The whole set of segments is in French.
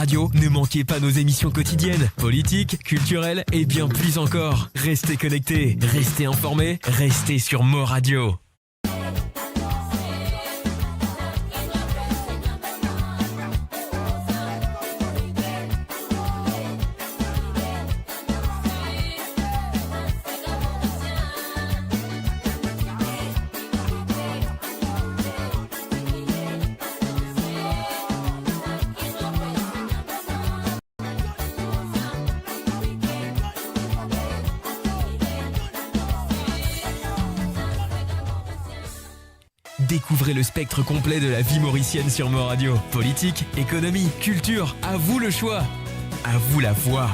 Radio, ne manquez pas nos émissions quotidiennes, politiques, culturelles et bien plus encore. Restez connectés, restez informés, restez sur Mo Radio. Découvrez le spectre complet de la vie mauricienne sur Mo Radio. Politique, économie, culture, à vous le choix. À vous la voix.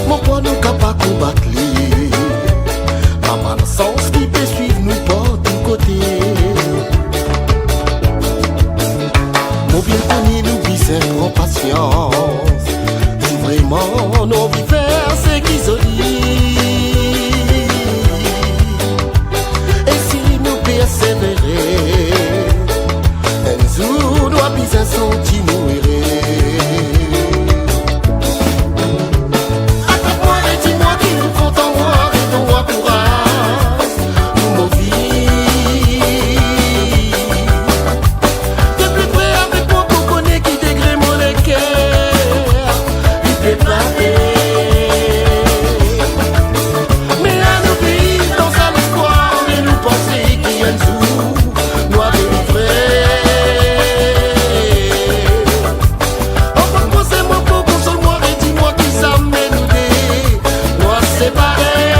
Mon poids nous capable de combattre. Maman, le sens qui peut suivre mais prends patience. Si vraiment nos vies c'est qui se dit. Et si nous persévérer, un jour doit bien sentir mourir. Attends-moi et dis-moi qui nous compte en moi et donne-moi courage pour nos vies. De plus près avec moi pour connaître qui dégré mon cœur. Il fait parler. Mais à nos pays, dans un espoir, et nous penser qu'il y a un jour, nous a délivré. Enfin, posez-moi pour console-moi et dis-moi qui ça mène nous deux, nous a séparés.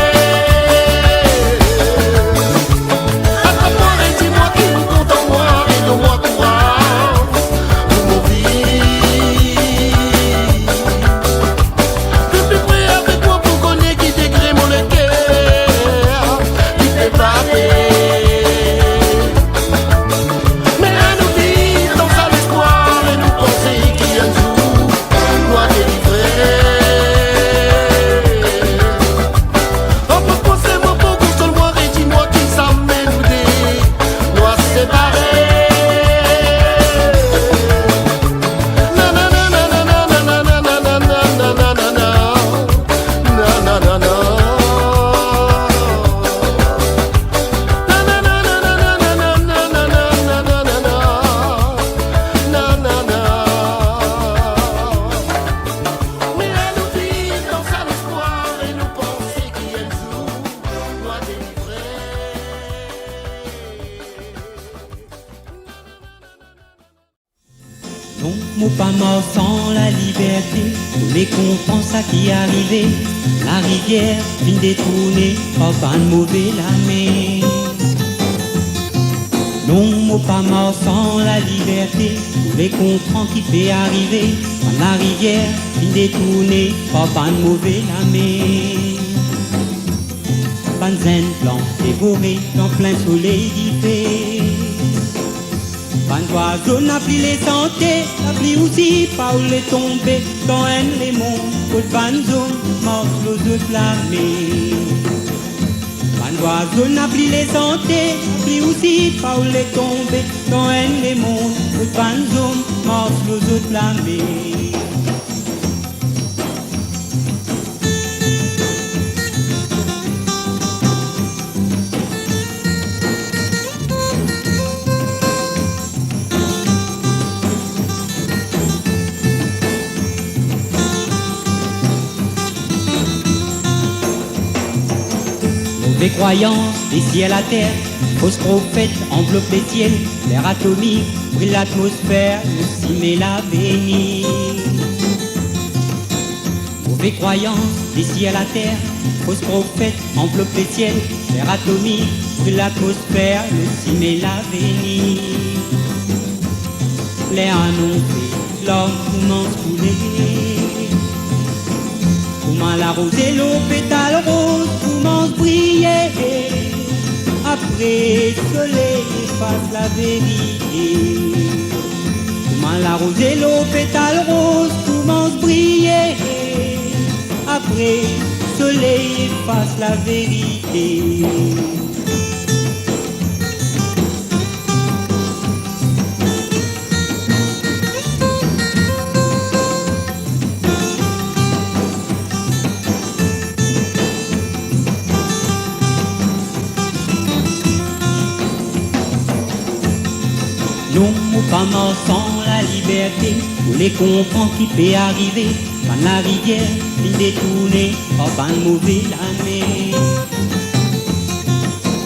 Attrape-moi et dis-moi qui nous compte en moi et donne-moi courage pour nos vies. De plus près avec moi pour connaître qui dégré mon cœur, qui fait battre. Mais à nous vivre dans un espoir et nous penser qu'il y a un jour nous a délivré. Enfin, posez-moi pour console-moi et dis-moi qui ça mène nous deux, nous a séparés. Na na na na na na na na na na na na na na na. Na na na na. Na na na na na na na na na na na na na na. Na na na. Mais à nous vivre dans un espoir et nous penser qu'il y a un jour nous a délivré. Non, mon pas mort sans la liberté. Tous les comprends ça qui est arrivé. La rivière vient détourner, pas de mauvais la mer. Non, mon pas mort sans la liberté. Tous les comprends qui fait arriver. Quand la rivière vient détourner, pas de mauvais la mer. Panzen blanc dévoré dans plein soleil d'hiver. Pan d'oiseau n'a plus les santé, n'a plus aussi pas où les tomber. Dans un les monts, pour le panzo, mort l'eau de flammer. Pan d'oiseau n'a plus les santé, n'a plus aussi pas où les tomber. Dans un les monts, pour le panzo, mort l'eau de flammer. Des croyances, des ciels à terre, fausses prophètes enveloppent les ciels, l'air atomique brûle l'atmosphère, le cimet l'avenir. Mauvais croyances, des ciels à terre, fausses prophètes enveloppent les ciels, l'air atomique brûle l'atmosphère, le cimet l'avenir. L'air annoncé, l'homme commence à couler. Comment l'arroser, l'eau pétale rose commence à briller. Après le soleil efface la vérité. Comment l'arroser, l'eau pétale rose commence à briller. Après le soleil efface la vérité. Non, pas mort sans la liberté, tous les comprends qui peut arriver. Quand la rivière vient détourner, pas de mauvais la mer.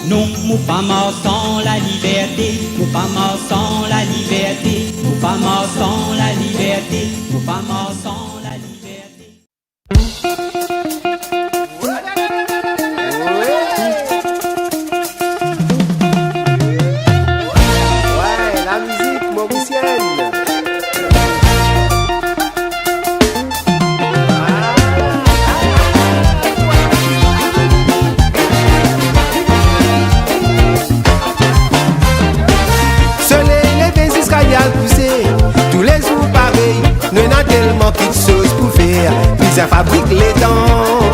Non, pas mort sans la liberté, pas mort sans la liberté, pas mort sans la liberté, pas mort sans la liberté. Tous les jours pareil, ça fabrique les dents.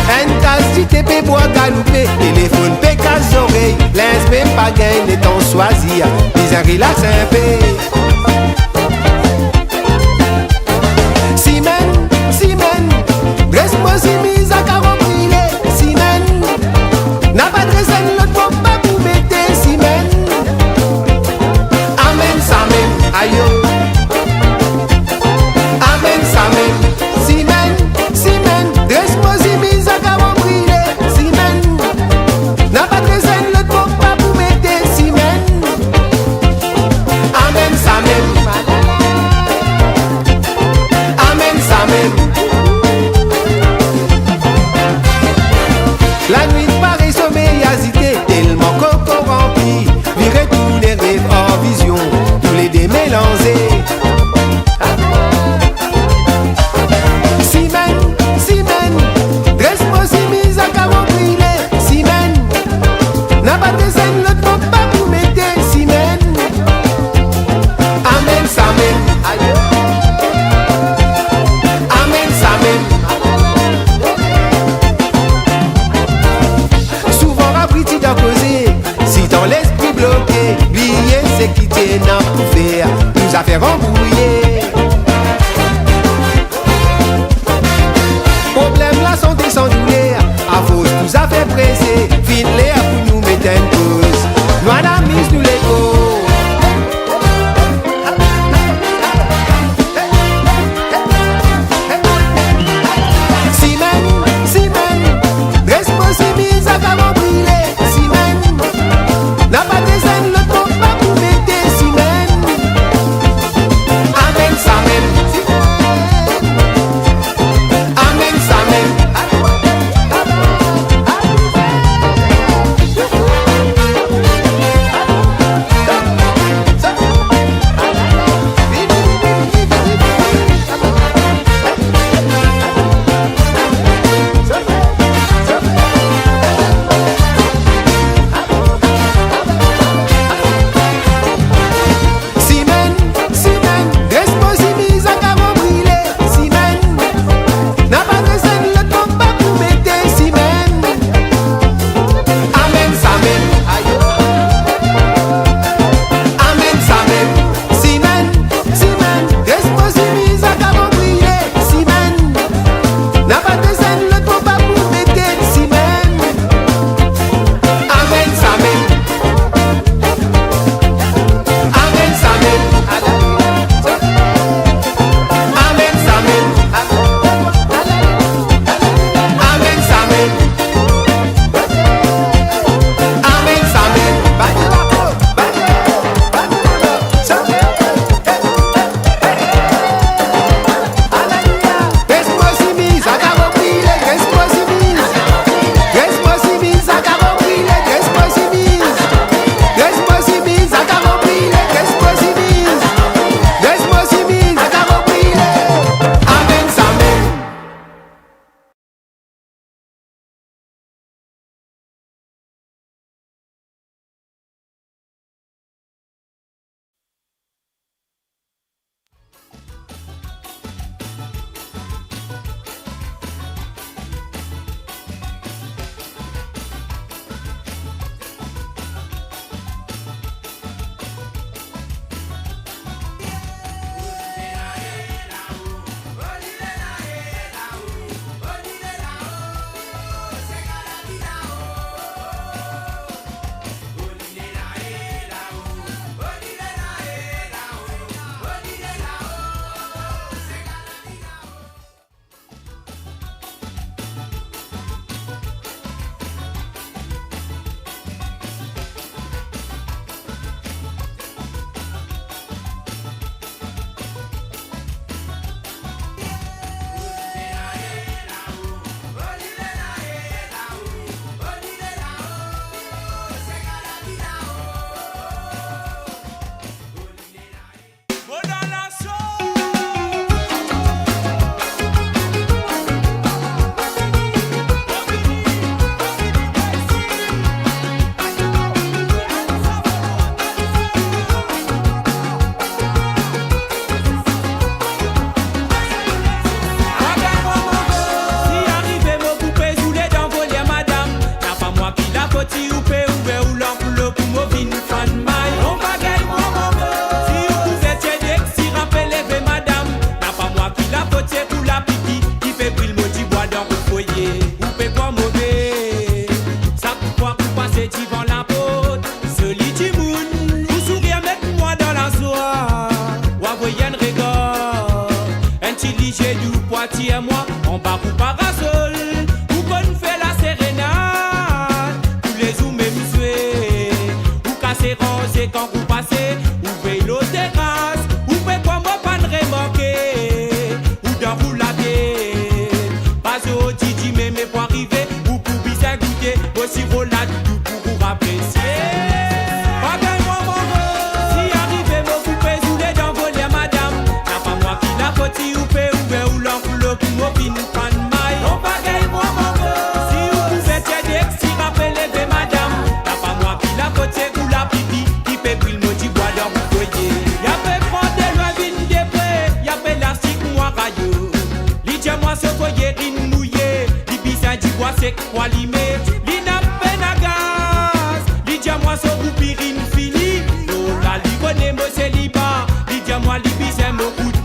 Un casse du TP bois galoupé, téléphone pécasse oreille, l'inspect pas gain les temps choisir, ils en relax un peu. Simen, dresse-moi si mise à carreau brûlé, Simen, n'a pas de raison l'autre pour pas vous mettre, Simen. Amen, Samen, aïe. Amen, Samen, Simen, dresse-moi si mise à carreau brûlé, Simen, n'a pas de raison l'autre pour pas vous mettre, Simen. Amen, Samen, Amen, Samen. La nuit paraît sommeil agité, tellement coco rempli, virer tous les rêves en vision, tous les démélangés. Simen, dresse-moi si mise à carreau brûlé, Simen, n'a pas de scène l'autre pour pas vous mettre, Simen. Amen, Samen, aïe. Amen, Samen. Souvent rappriti d'en causer, si dans l'esprit bloqué, oublier c'est quitter n'a pour faire, nous a fait embrouiller. Problème la santé sans douleur, à force nous a fait presser, vite l'air pour nous mettre une pause, nous à la mise nous l'écho. Simen, dresse-moi si mise à carreau brûlé, Simen, n'a pas de scène le temps pas pour mettre, Simen. moitié à moi, en bas ou parasol, ou qu'on fait la sérénade, tous les ou même jouer, ou casser rangé quand vous passez, ou vélo terrasse, ou fait quoi moi pas de remarquer, ou dans vous la vie, pas au Didi mais pour arriver, ou pour bien goûter, aussi rolade, tout pour vous apprécier. Si vous pouvez ouvrir ou l'enveloppe ou mobile fan maille, on bagaille moi mon gars. Si vous pouvez t'aider, si rappelez madame, t'as pas moi qui la côté ou la pipi, qui fait brûler le petit bois dans mon foyer. Y'a fait prendre des lois vines des prés, y'a fait l'élastique moi railleux. L'idée moi ce foyer rine mouillé, l'ibisa du bois sec moi limé. L'ina peine à gaz, l'idée moi ce roupirine fini. Lola li connaît moi c'est liba, l'idée moi l'ibisa me coûte.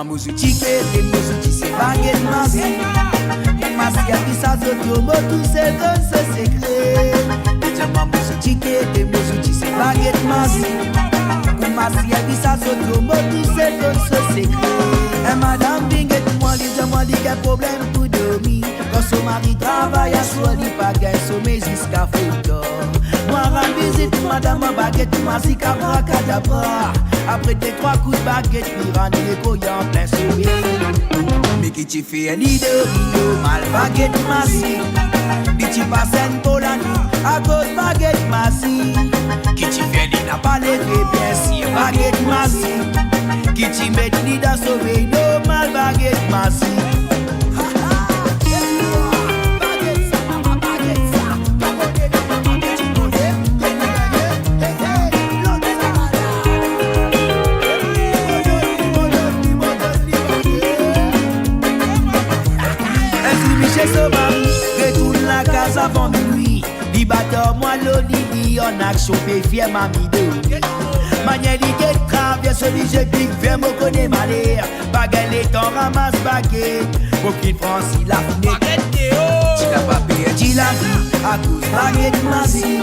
Mozuti ke mozuti se baguette mazi. Masi a dit ça tout motu c'est dans ce secret. Déjà mozuti ke mozuti se baguette mazi. Masi a dit ça tout motu c'est dans ce secret. Et madame binget moi dit quel problème pour dormir. Quand son mari travaille à soi, il pas gagne sommeil jusqu'à foutre. Moi rendre visite, madame en baguette, massi abracadabra. Après tes 3 coups de baguette, puis rendre les couilles en plein sourire. Mais qui t'y fait un nid de Rio, mal baguette massi. Qui t'y passe un pour la nuit, à cause baguette massi. Qui t'y fait nid n'a pas levé, bien si baguette massi. Qui t'y met nid dans sommeil, no mal baguette massi. Retourne la case avant minuit. Libateur, moi, l'Olili, en action, fait fier, mamie de. Magnalité de traverse, celui je pique, viens me connaître ma l'air. Baguette, les temps ramasse baguette. Pour qu'il franchisse la fenêtre. Tu n'as pas payé, tu l'as vu, à cause baguette massi.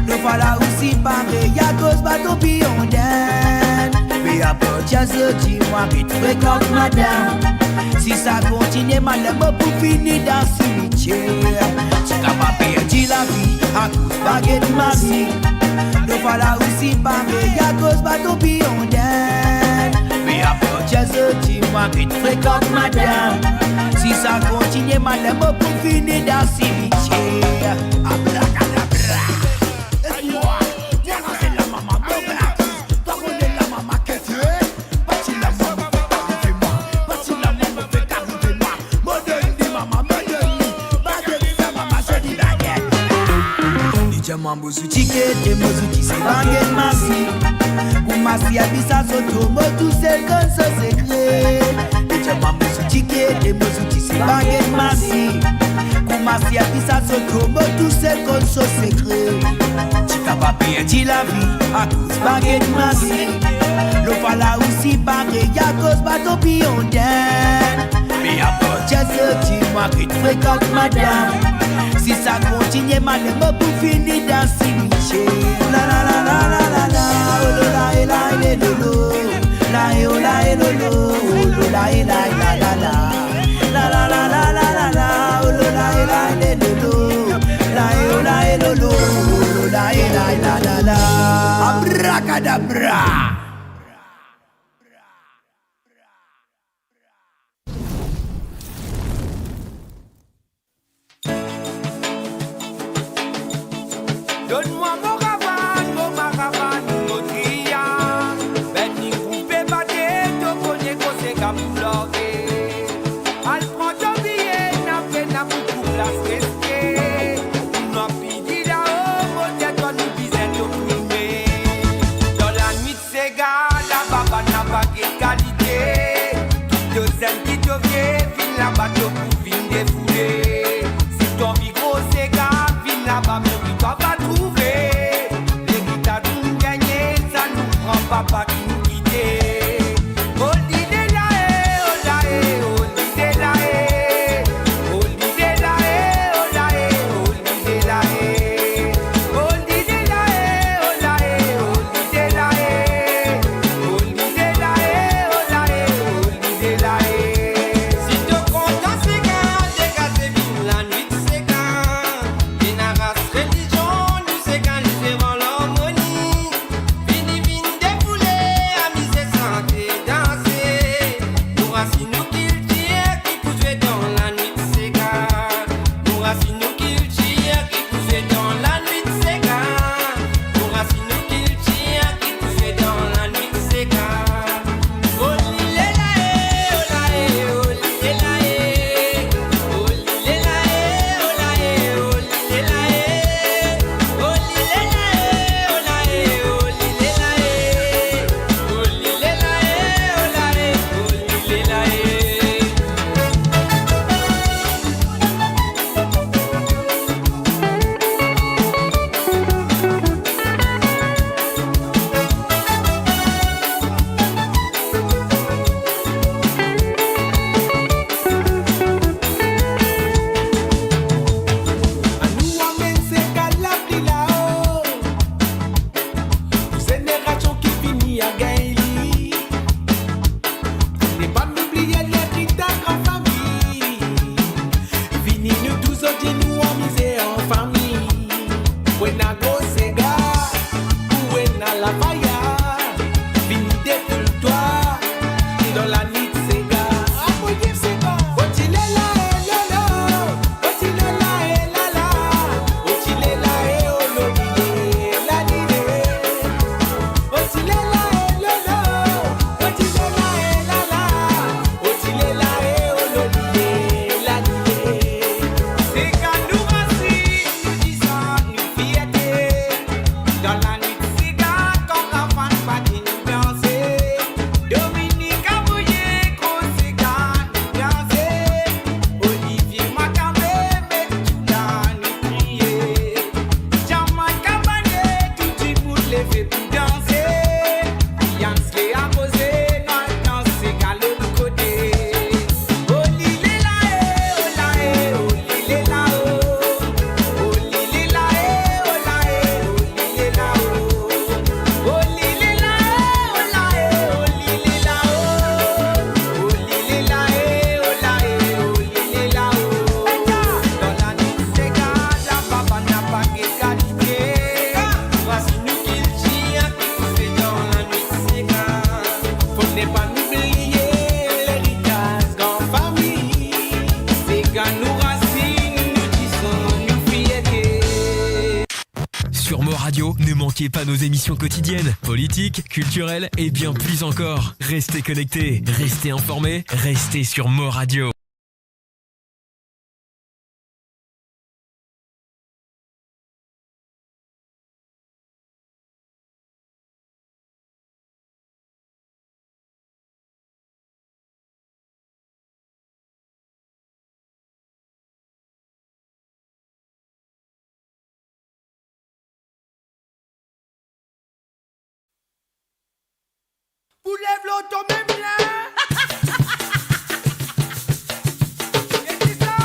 Ne voilà aussi pareil, à cause bateau pion d'aine. Mais après, tiens, dis-moi, qui te fréquente, madame. Si ça continue, madame, pour finir dans ce cimetière. Tu n'as pas perdu la vie à cause baguette massi. Ne voilà aussi pareil à cause bateau pion d'aine. Mais après, tiens, dis-moi, qui te fréquente, madame. Si ça continue, madame, pour finir dans ce cimetière. Abracadabra. Aïe-moi, viens rentrer la maman, toi connais la maman que tu es. Bâtis la maman, fais-moi. Bâtis la maman, fais carrer moi. Modèle dit maman, modèle dit. Baguette, fais maman, je dis baguette. Ni jamambo sous ticket, et moi sous qui c'est baguette massi. Pour massi à bissa soto, moi tout seul comme ça c'est créé. Ni jamambo sous ticket, et moi sous qui c'est baguette massi. Massi a dit ça soto, moi tout seul comme ça c'est créé. Tu n'as pas perdu la vie à cause baguette massi. Le voilà aussi pareil à cause bateau pion d'aine. Mais après tiens ce dis-moi que tu fréquentes madame. Si ça continue madame pour finir dans ce cimetière. La la la la la la la. Oh la la la lolo. La oh la lolo. Oh la la la la la. La la la la la la la. Oh la la la lolo. La oh la lolo. Oh la la la la. Abracadabra. Donne-moi mon ravane, mon maravane, mon tria. Ben ni coupé batté, to connais qu'on s'est capuloré. Al prend ton billet, n'a fait n'a beaucoup place restée. N'a pidi là-haut, mon tête, toi nous disait de primer. Dans la nuit de Sega, la baba n'a pas de qualité. Tout de celle qui te vient, vine là-bas, pour vine défouler. Si ton micro Sega, vine là-bas, mais toi pas trouver. Les guitares nous gagner, ça nous prend papa qui nous quitte. Oh l'idée là oh là oh l'idée là oh l'idée là oh là oh l'idée là oh l'idée là oh là oh l'idée là oh l'idée là oh là oh l'idée là. Si te content c'est quand dégagez vite la nuit c'est quand et na race religion nous c'est quand nous devant l'harmonie. Vini vini défoulé manquez pas nos émissions quotidiennes, politiques, culturelles et bien plus encore. Restez connectés, restez informés, restez sur Mo Radio. Vous lève l'auto même là. Et c'est ça.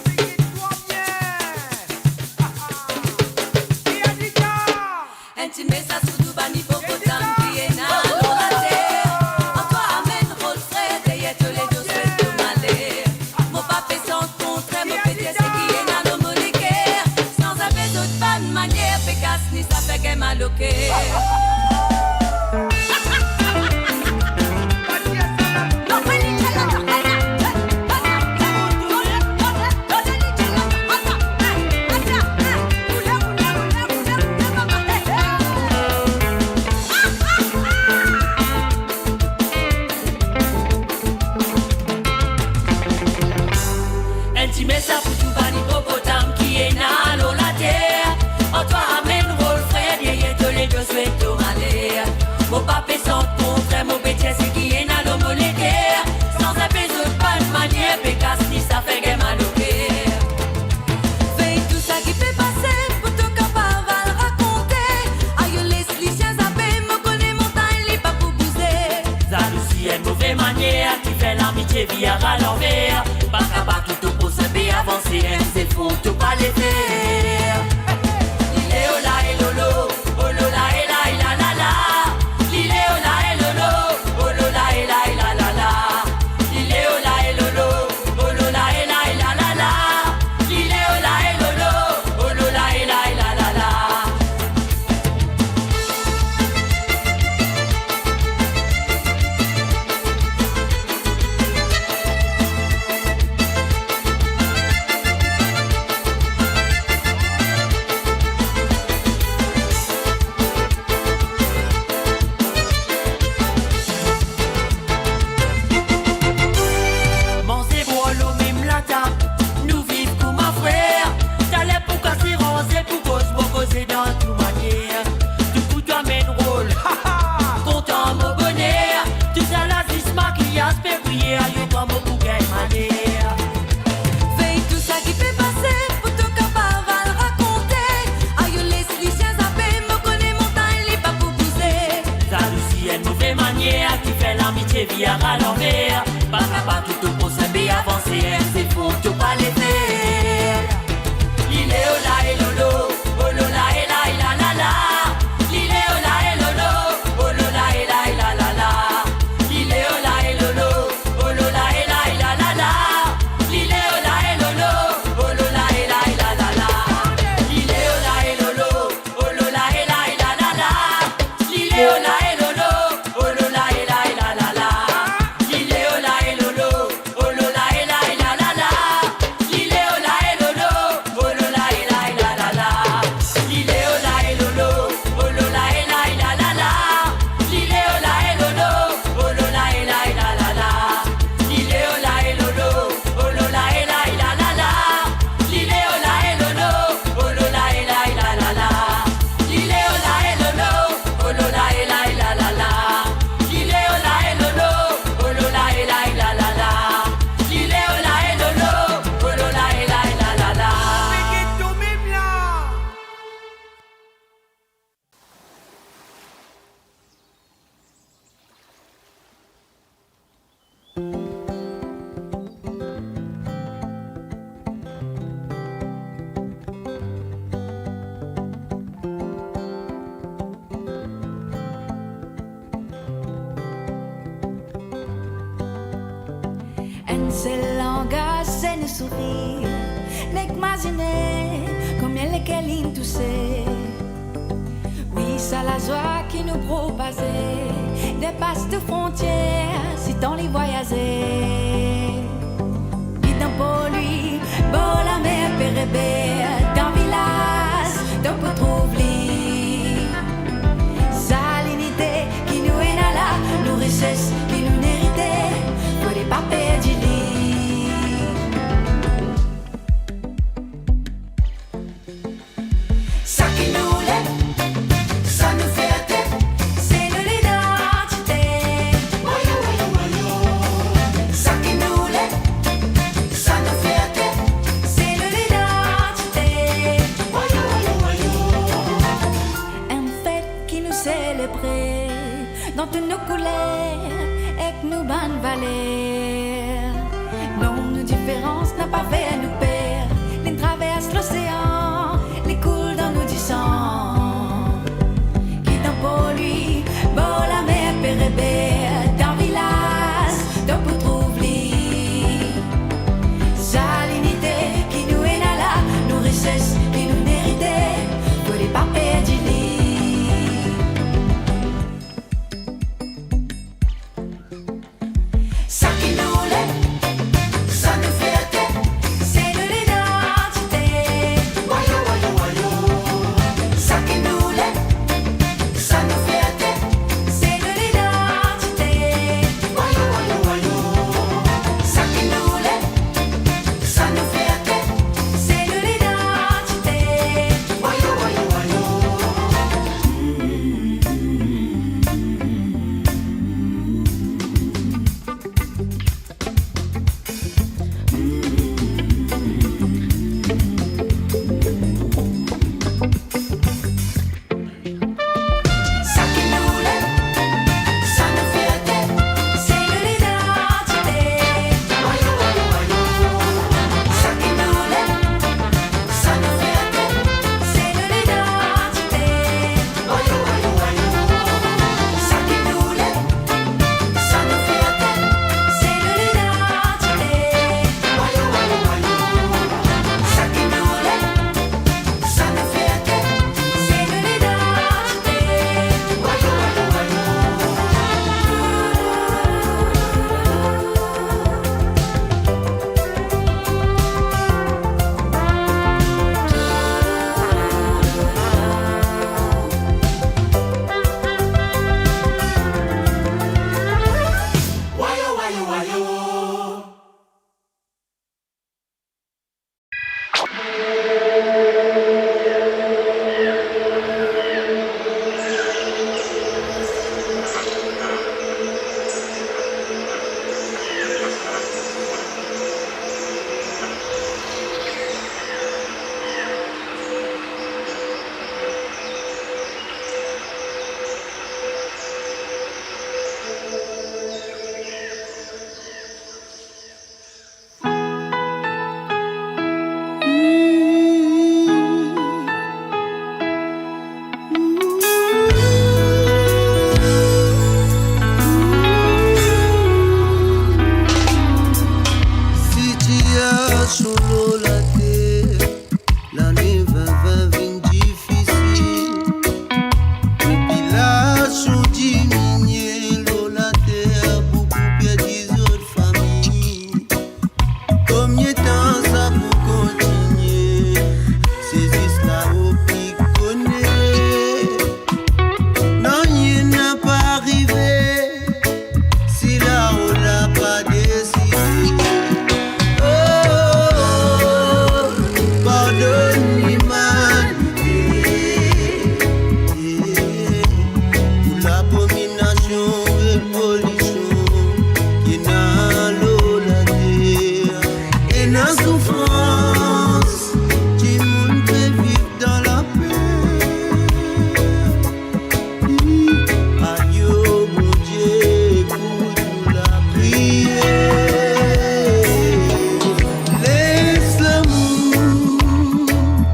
Fais-toi bien. Et Anita. Intimesa Soudou-Bani Bokotam Kiena Lolate Antoine amène rôle frais Derrière tous les deux souhaits de malheur Mon papé sans contre Mon pétier c'est Kiena Lomoliker Sans aver d'autres bonnes manières Pécasse ni ça fait qu'elle m'a loqué Intimesa Soudou-Bani Bokotam Kiena Lolate Antoine amène rôle frais Derrière tous les deux souhaits de malheur Mon papé sans contre Mon pétier c'est Kiena Lomoliker Sans aver d'autres bonnes manières Pécasse ni ça fait qu'elle m'a loqué Veille tout ça qui peut passer Pour ton capable à le raconter Aïe les lycéens zappés Me connaît montagne li pas pour bouger Jalousie est mauvaise manière qui fait l'amitié via à l'envers. Pas capable tout pour se bien avancer, c'est faux, tout pas les faire. Il est au la et lolo, oh lola et la et la la la. Il est au la et lolo, oh lola et la et la la la. Il est au la et lolo, oh lola et la et la la la. Il est au la et lolo, oh lola et la et la la la. Mon zéro l'eau même la table, nous vivons comme un frère. T'as l'air pour casser rosé, pour causer dans toute manière. Du coup, tu amènes rôle, content mon bonheur. Tu sais la vis maquillage, fait briller, aïe, comme mon bouquet manière. Veille tout ça qui peut passer Pour ton capable à le raconter Aïe les lycéens zappés Me connaît montagne li pas pour bouger Jalousie est une mauvaise manière qui fait l'amitié via à l'envers. Pas capable tout pour se bien avancer, c'est faux, tout pas les faire. Il est au la et lolo, oh lola et la et la la la. Il est au la et lolo, oh lola et la et la la la. Il est au la et lolo, oh lola et la et la la la. Il est au la et lolo, oh lola et la et la la la. Il est au la et lolo, oh lola et la et la la la. Il est au la et lolo, oh lola et la et la la la. Il est au la et lolo, oh lola et la et la la la. Il est au la et lolo, oh lola et la et la la la. Il est au la et lolo, oh lola et la et la la la. Il est au la et lolo, oh lola et la et la la la. Il est au la et lolo, oh lola et la et la la la. Il est au la et lolo, oh lola et la et la la la. Il est au la et lolo, oh lola et la et la la la. Il est au la et lolo, oh lola et la et la la la. Il est au la et lolo, oh lola et la et la la la. Fais-toi même là. Un seul langage, c'est le sourire. N'imaginer combien les câlins toussés. Oui, c'est la joie qui nous proposait. Dépasse de frontières, si t'en les voyager. Vite dans pour lui, beau la mer pérébé, dans village. donc pour trouver ça l'unité qui nous est là, nous richesses qui nous méritait, pour les pas perdre ça qui nous lève, ça nous fait tête, c'est de l'identité. Ça qui nous lève, ça nous fait tête, c'est de l'identité. Un fait qui nous célébrait dans toutes nos couleurs et que nous bonnes valeurs. Non, nos différences n'a pas fait nous perdre. Les traversent l'océan, les coule dans nos sang. Qui t'en pour lui, bon la mer pérébère, dans village, donc pour trouver ça l'unité qui nous est là, nos richesses qui nous méritait, pour les pas perdre. Ça qui nous lève, ça nous fait tête, c'est de l'identité. Ça qui nous lève, ça nous fait tête, c'est de l'identité. Ça qui nous lève, ça nous fait tête, c'est de l'identité. Ça qui nous lève, ça nous fait tête, c'est de l'identité. Ça qui nous lève, ça nous fait tête, c'est de l'identité. Ça qui nous lève, ça nous fait tête, c'est de l'identité. Ça qui nous lève, ça nous fait tête, c'est de Situation la terre, l'année 2020 vient difficile. Population diminuée, la terre, beaucoup perdus autres familles. Combien de temps ça peut continuer? C'est jusqu'à au qui connaît. Non, il n'a pas arrivé. Si là on l'a pas décidé. Pardonne l'humanité pour l'abomination et pollution qui n'a l'eau la terre et la souffrance qui monde peut vivre dans la paix. Aïe oh mon Dieu, écoute la prière. Laisse l'amour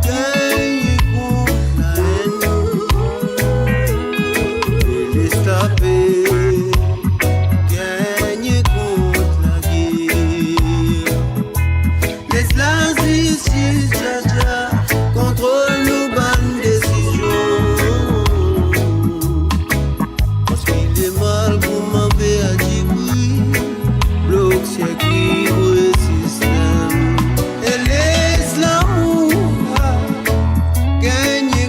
gagner contre la haine. Laisse la paix gagner contre la guerre. Laisse la justice, Jaja, contrôle nos bonnes décisions. Parce qu'il est mal pour m'enlever à Djibouti, bloc circuit pour le système. Et laisse l'amour gagner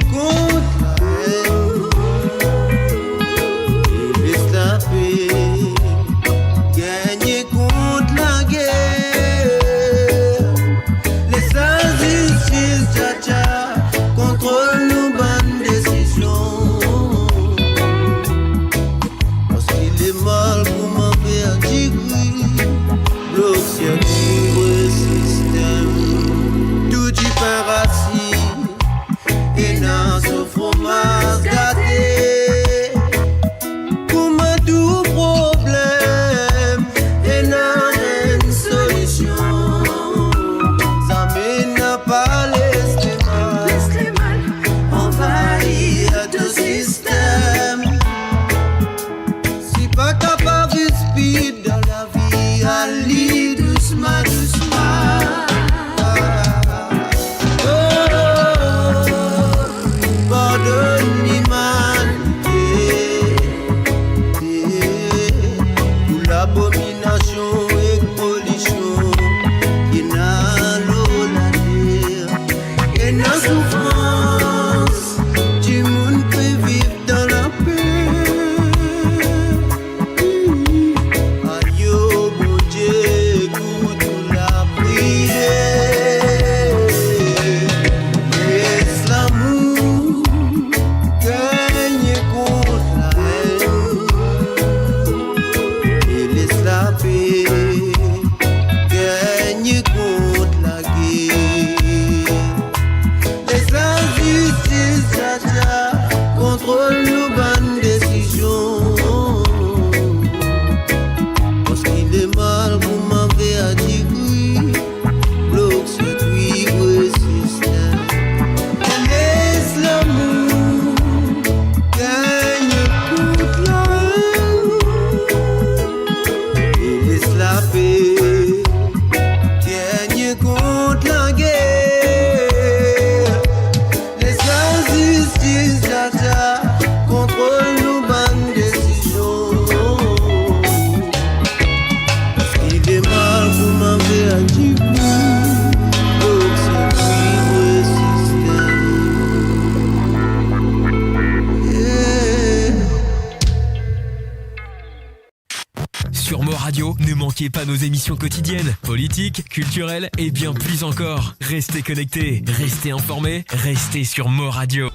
Radio, ne manquez pas nos émissions quotidiennes, politiques, culturelles et bien plus encore. Restez connectés, restez informés, restez sur Mo Radio.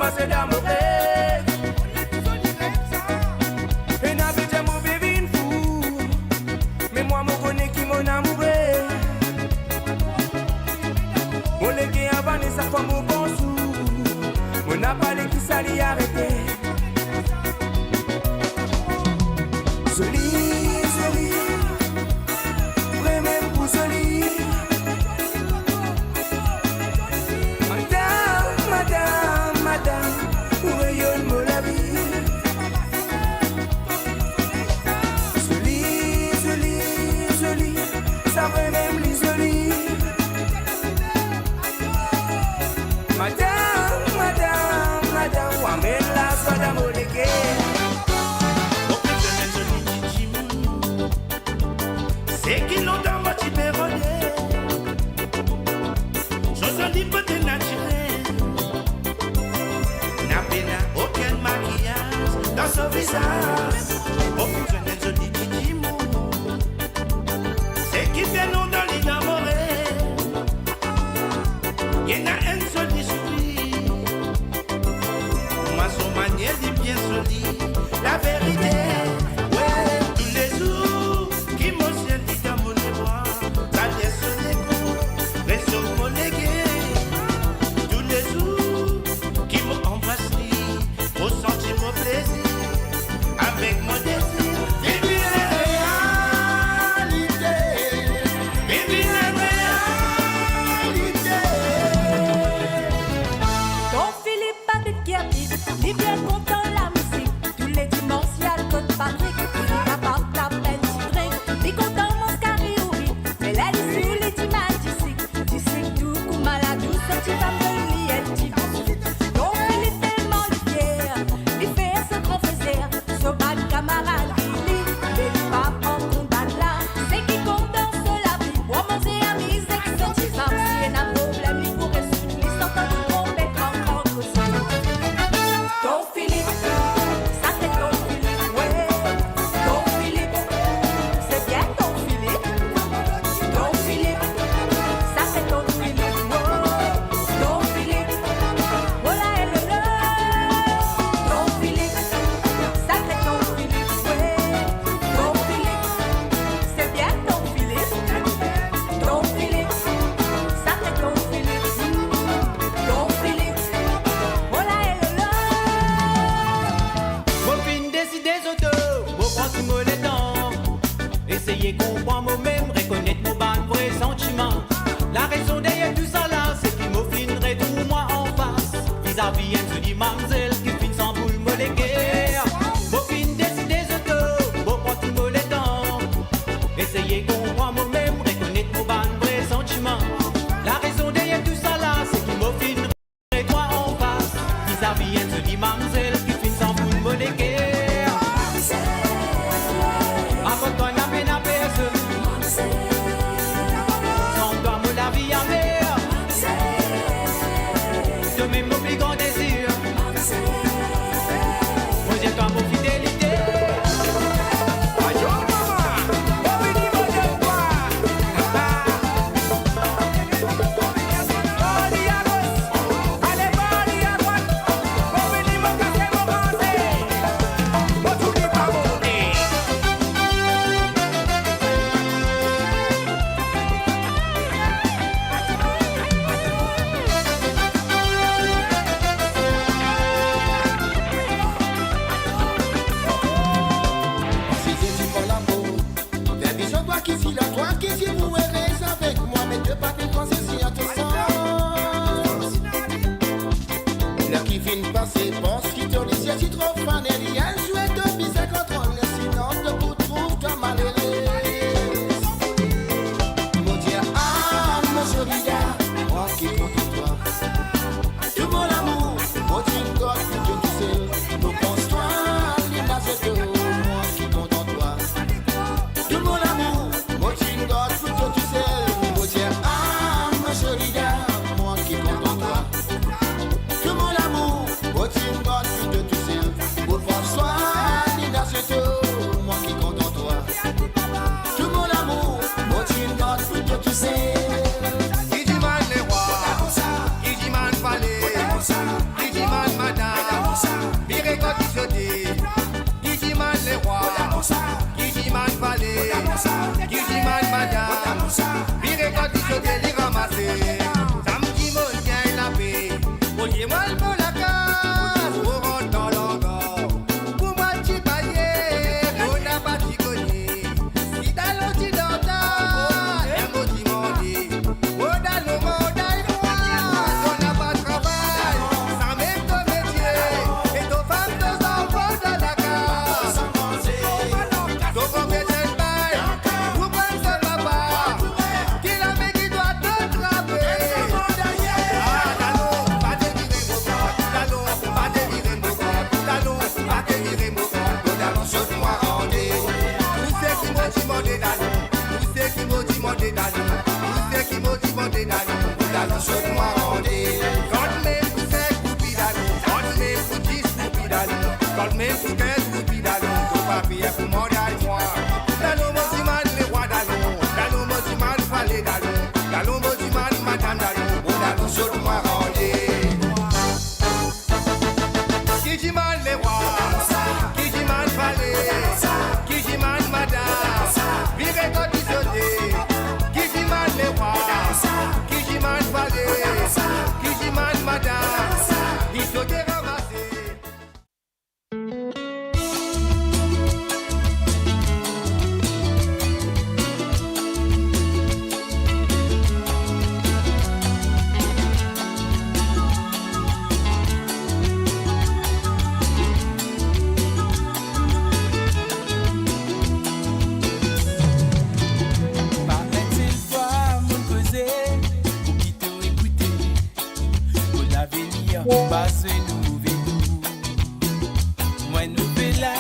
passer d'amour. Et n'a pas de mauvais vin fou. Mais moi, je connais qui mon amoureux. Mon légué avant et sa femme au bon sou. Mon n'a pas les qui s'allient arrêter. Joli, joli. Vraiment pour joli. Madame, où rayonne mon la vie. Joli, ça va même les jolis. Madame, ou amène la soie d'amour de guerre. C'est qui l'ont dans ma tibéronnier. Chose libre de naturel. N'a pas aucun maquillage dans son visage. Aucun de joli tijimou. C'est qui fait nom dans l'île amorée. Y'en a un joli sourire. Moi son manière dit bien joli. La vérité. Ouais, tous les jours qui m'occène dit dans mon ébois. Ça laisse les coups, reste sur mon légué. Tous les jours qui m'embrasse, ressentir mon plaisir avec mon désir. Baby, la réalité. Baby, la réalité. Don Philippe habite qui habite, il est bien content la musique. Tous les dimanches, il y a le code Patrick. Il apporte la peine du drink. Il est content, mon carré ou vite. Mais là, il est sur les dimanches, tu sais tout, comme malade, tout ça, tu vas me lier, tu vas. Don Philippe est tellement fier, il fait ce qu'on faisait. Ce bad camarade, il est pas en combat là. C'est qui compte dans la vie. Pour manger à mise, c'est son petit femme. Si il y a un problème, il pourrait résoudre. Il s'entend de tromper grand aussi. Don Philippe, ça c'est Don Philippe, ouais. Don Philippe, c'est bien Don Philippe. Don Philippe, ça c'est Don Philippe, ouais. Don Philippe, voilà elle est là. Don Philippe, ça c'est Don Philippe, ouais. Don Philippe, c'est bien Don Philippe. Don Philippe, ça c'est Don Philippe. Don Philippe, voilà elle est là. Mon fin décider auto, mon prend tout mon les temps. Essayez comprendre moi-même, reconnaître mon ban vrai sentiment. La raison derrière tout ça là, c'est qu'il m'offrinerait tout moi en face. Vis-à-vis un joli mamzelle qui finit sans boule me les guerres. Mon fin décider auto, mon prend tout mon les temps. Essayez comprendre moi-même, reconnaître mon ban vrai sentiment. La raison derrière tout ça là, c'est qu'il m'offrinerait toi en face. Vis-à-vis un joli mamzelle qui finit sans boule me les guerres. Apporte-toi n'a peine à personne. Sans toi, moi, la vie amère. De même, mon plus grand désir. Retiens-toi, mon fidélité. Ayo mama, on vit mon devoir. Bali à gauche, allez bali à droite. On vit mon café, mon pensée. Mon tout n'est pas monté. Si je dis pour l'amour, fais vision toi qui suis là, toi qui suis vous reste avec moi, mais deux pas une concession à tout sens. Là qui vient passer, pense qui te laisse, si trop fan, elle y a joué de bis à contrôle, sinon de vous trouve ta malheureuse. Mon Dieu, ah, mon joli gars, moi qui compte en toi. Tout mon amour, mon Dieu, God, tout seul, nous pense-toi, l'image de moi qui compte en toi. Tout mon amour, mon Dieu, God, tout seul, mon Dieu, ah, mon joli gars, moi qui compte en toi. Tout mon amour, mon Dieu, God, tout seul, pour voir soi. Kijiman madame, vire quand il se délit ramasser. Samedi mon tient la paix, moi le bon la casse, on rentre dans l'angor. Pour moi tu baillé, on n'a pas t'y cogné. Si t'as l'outil dans ta, y'a mon dimandé. On a le monde à on n'a pas de travail, ça met ton métier. Et ton femme, deux enfants dans la case. Donc on fait un bail, vous prenez ce papa, qui la met qui doit te trapper. Ah, talon, pas délirer mon corps, talon, pas délirer mon corps, talon, pas délirer mon corps, talon, saute-moi rendez. Tous ceux qui m'ont demandé talon, tous ceux qui m'ont demandé talon, tous ceux qui m'ont demandé talon, talon, saute-moi rendez. Quand même vous êtes coupi talon, quand même vous dites coupi talon, quand même vous êtes coupi talon, ton papier pour m'en d'aller moi. Talon, mon diman, les rois talon, talon, mon diman, fallait talon, talon, mon diman, madame talon, talon, saute-moi rendez. Kijiman les rois, Kijiman fallait, Kijiman madame, virez quand il sautait. Kijiman les rois, Kijiman fallait, Kijiman madame, il sautait ramassé. Passe nous nous. Moi nous là,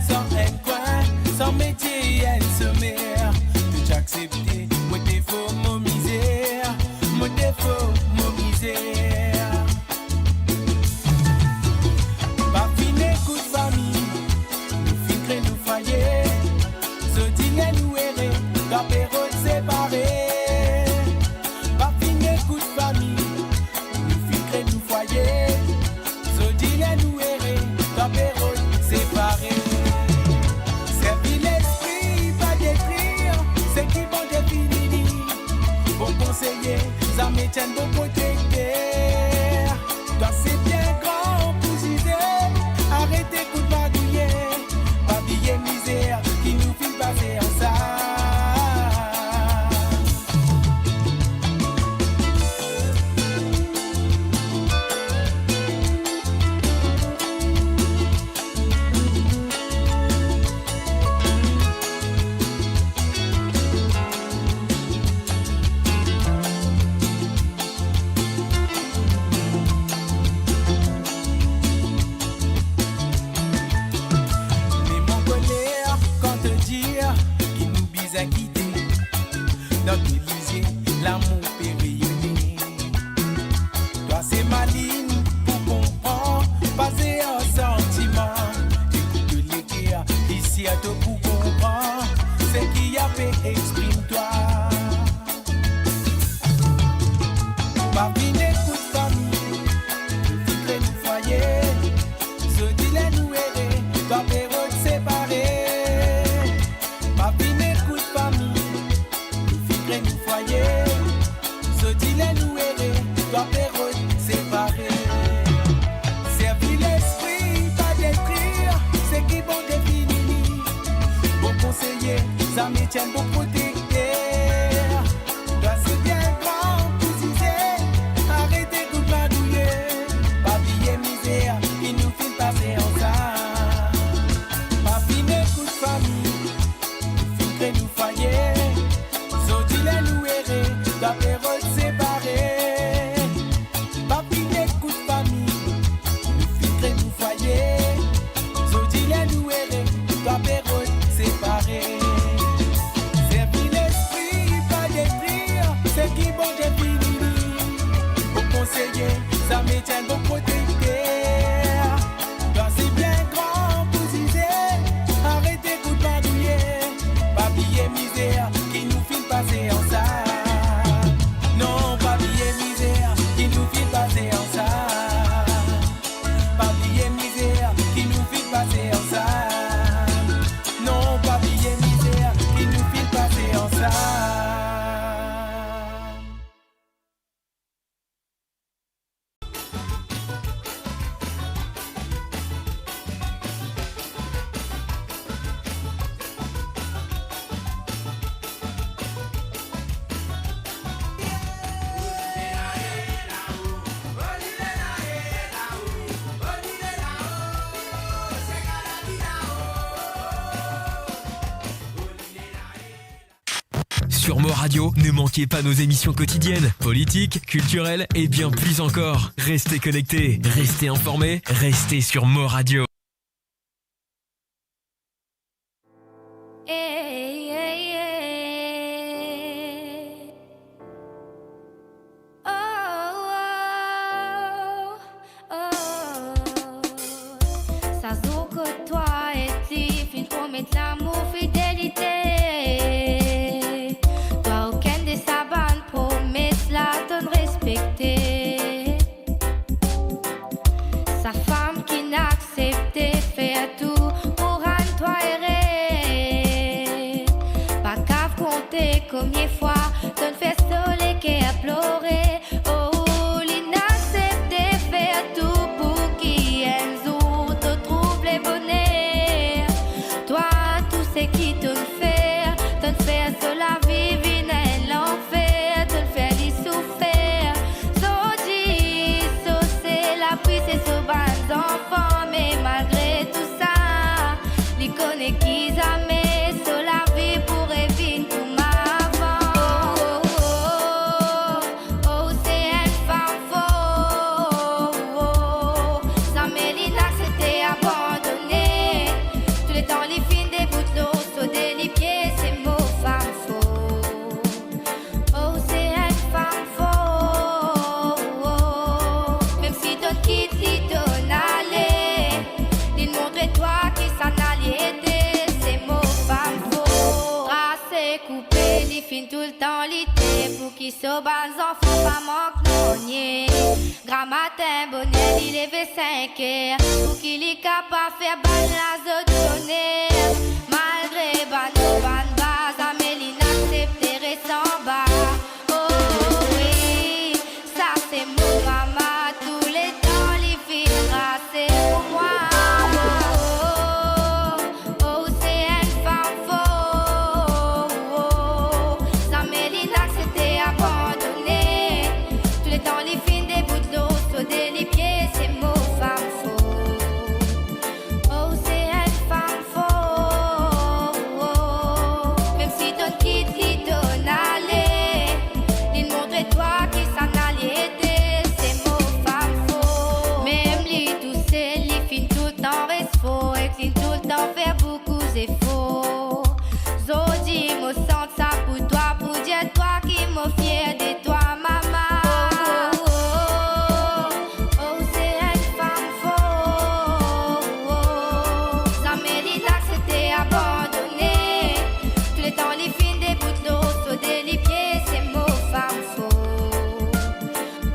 sans un coin, sans métier et un sommaire. Tout accepter, mon défaut, mon misère, mon défaut, mon misère. Pas fini coup de famille, nous filtrer nous foyer. Zodine nous errer, capéro séparés. Pas fini coup de famille. Nous foyer, Zodine nous errer, capéro séparé. Servir l'esprit, pas détruire, c'est qui vont définir. Bon conseiller, ça me tient bon protecteur. Toi c'est bien grand pour juger, arrêtez coup de magouiller, pas billet misère qui nous fait passer en ça. Dans tes lisiers, l'amour peut rayonner. Toi c'est ma ligne pour comprendre, passer un sentiment. Écoute les guerres, ici à toi pour comprendre. C'est qui a fait, exprime-toi. Pas vine écoute famille, filtrer nous foyer. Se dit nous errer, toi péro séparés. Pas vine écoute famille. Nous foyer, ce dîner nous errer, toi péro séparé. Servir l'esprit, pas détruire, c'est qui vont définir. Bon conseiller, ça me tient bon protecteur. Toi c'est bien grand pour juger, arrêtez coup de madouiller. Pas billet misère, qui nous fait passer en ça. Pas fine coup de famille, filtrer nous foyer. Zodile nous errer, capéro séparé. Papi n'écoute famille, nous filtrer nous foyer. Zodile nous errer, capéro séparé. Sur Mo Radio, ne manquez pas nos émissions quotidiennes, politiques, culturelles et bien plus encore. Restez connectés, restez informés, restez sur Mo Radio. L'amour, fidélité. Toi, aucun de sa bande promesse la donne respecter. Sa femme qui n'acceptait faire tout pour un toi errer. Pas qu'à compter combien fois donne faire soleil qui a pleuré. Oh, l'inaccepté faire tout pour qui un jour te trouve les bonheurs. Qui te faire sur la vie, vient l'enfer, te faire y souffrir. So dit, so c'est la prise, c'est so bas enfants, mais malgré tout ça, les connaît qu'ils aiment, sur la vie pour éviter tout m'avant. Oh, oh, oh, oh, c'est une femme faux. Oh, oh, ça Mélina s'était abandonné. Tous les temps, les filles des bouts de l'eau. Les pieds, c'est mots femme faux. Oh, c'est une femme faux. Oh, même si ton quitte, si ton allait, il montre-toi qui s'en allait aider. C'est mots femme faux. Tracé, coupé, les filles tout le temps l'été. Pour qu'ils soient bons enfants, pas manque non. Grand matin, bonnet, il lève 5 heures. Pour qu'il est capable de faire bonne la zone tonnerre. Malgré ban base, Amélie n'acceptait récent bas. Oh oui, ça c'est mon maman. Tous les temps, les filles tracées pour moi. Oh, oh, c'est une femme faux. Oh, Amélie n'acceptait abandonné. Tous les temps, les filles des bouts de l'eau, sauter les pieds, c'est mon femme faux. Oh, c'est une femme faux. Même si ton quitte, il donne aller. Il montre-toi qui s'en allait aider. C'est mon femme faux. Même lui tout seul, il finit tout le temps reste faux. Et qu'il tout le temps faire beaucoup d'efforts. Zodi, me sens ça pour toi, pour dire toi qui me fier de toi, maman. Oh, oh, oh, oh, c'est une femme faux. Oh, ça mérite c'était abandonné. Tous les temps, les filles des bouts de l'eau, sauter les pieds, c'est mon femme faux.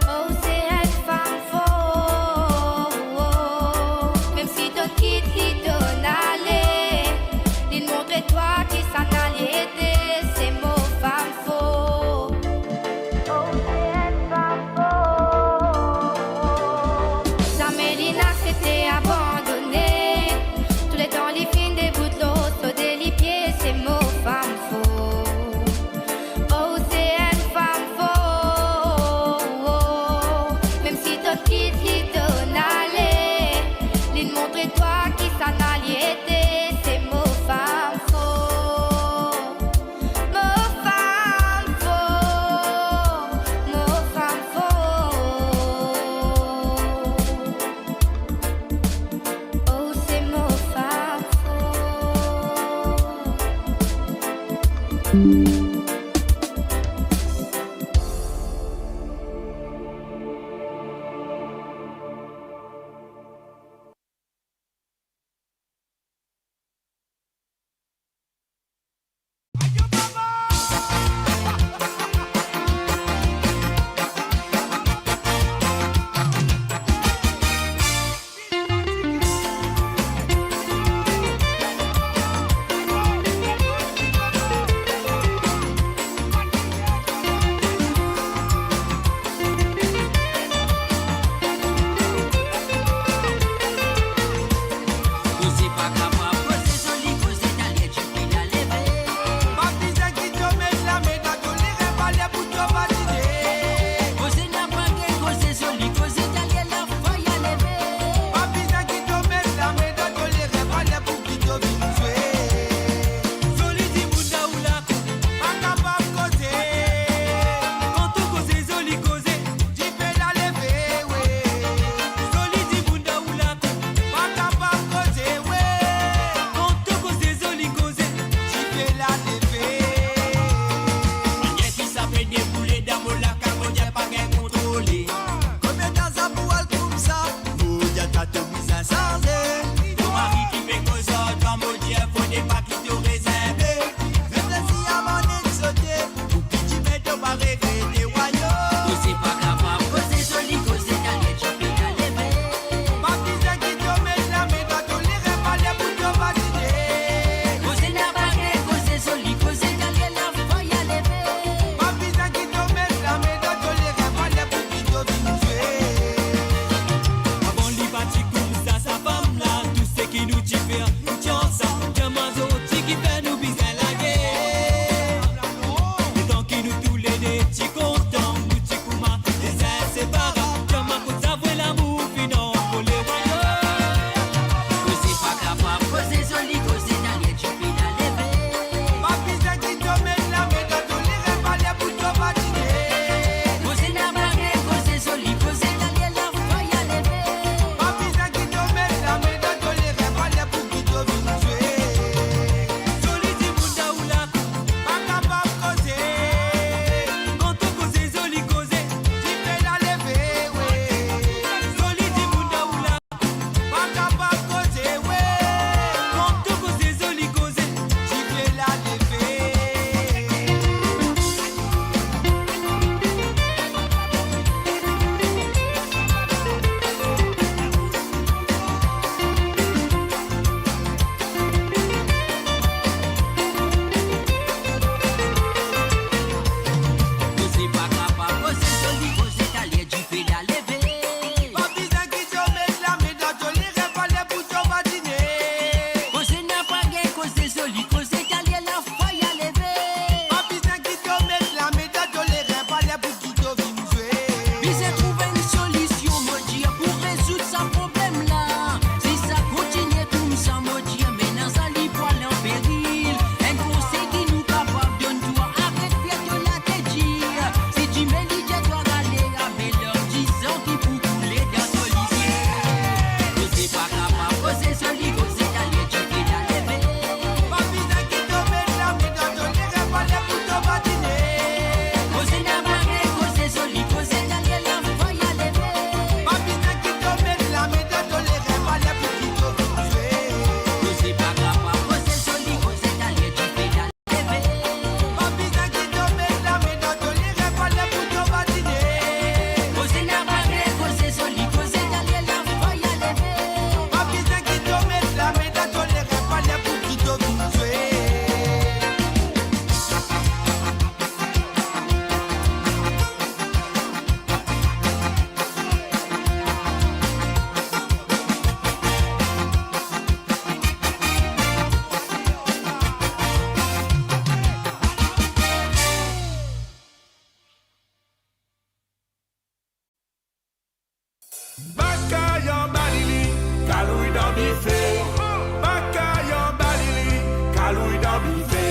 Oh, c'est une femme faux. Même si ton quitte, il donne aller. Il montre-toi qui s'en allait aider. C'est mon femme faux. Oh, c'est une femme faux. Saméline s'était abandonné. Tous les temps, les filles des bouts de l'eau, sauter les pieds, c'est mon femme faux. Oh, c'est une femme faux. Même si ton quitte, il donne aller. Il montre-toi qui s'en allait aider. C'est mon femme faux. Mon femme faux. Mon femme faux. Oh, c'est mon femme faux. Kalouy dans bifé. Bakayon balili, kalouy dans bifé.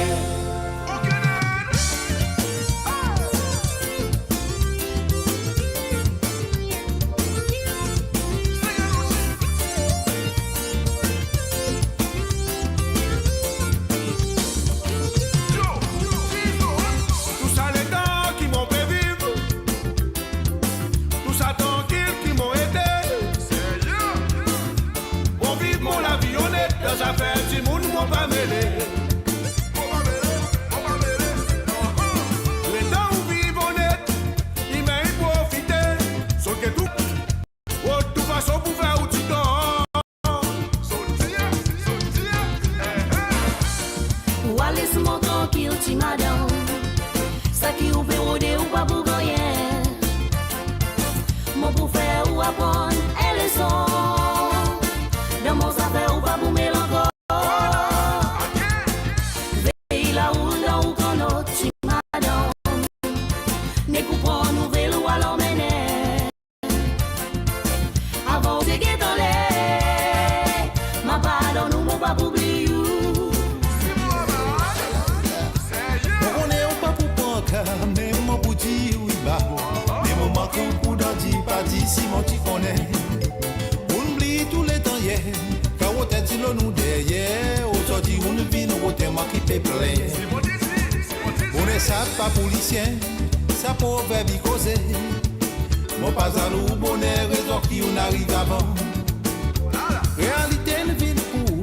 Tout ça les gars qui m'ont fait vivre. Tout ça tranquille qui m'ont aidé. Bon vivre mon la vie honnête. Dans affaires du monde m'ont pas mêlé. Les temps où vivent honnête, ils m'ont profité. Sauf que tout, oh, tout façon pour faire où tu dors. Ou aller sous mon tranquille, tu madame. Ça qui ou pérodé ou pas pour gagner. Mon pour faire ou apprendre et leçon. Dans mon affaire ou pas pour mélanger. Veille là où dans ou qu'on a, tu madame. N'est pour prendre nouvelle ou à l'emmener. Avant de guetter dans l'air. Ma pardon ou mon pas pour oublier. On est pas pour panka, mais mon pour dire oui bah. Mais mon manque pour d'en dire pas dit si mon tu connais. On oublie tous les temps hier. Quand on t'a dit nous derrière, aujourd'hui on vit nous au thème qui peut plein. On est ça pas policier, ça pauvre vie causé. Mon pas à nous bonheur raison qui on arrive avant. Réalité ne vit pour,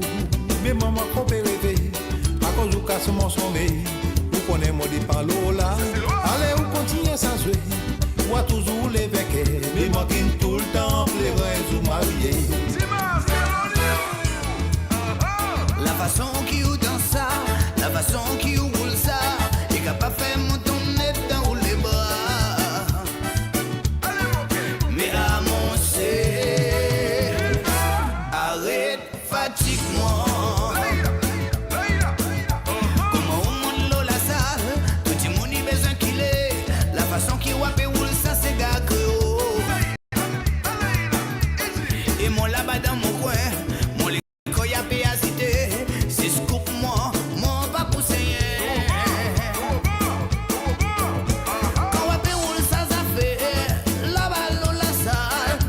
mais maman qu'on peut rêver. À cause du casse mon sommeil. On est modi par l'eau là. Allez, on continue sans jouer. Ou à toujours les vequets. Mais manquine tout le temps, les reins ou mariés. La façon qui ou dans ça, la façon qui ou roule ça, et capable faire mon tourner dans les bras. Mais à mon c'est, arrête, fatigue-moi. La façon qui wape roule ça c'est gars que et mon là-bas dans mon coin, mon l'école y'a payé à citer. C'est scoop moi, mon pas pousser. Quand wape roule ça ça fait là-bas l'eau la salle.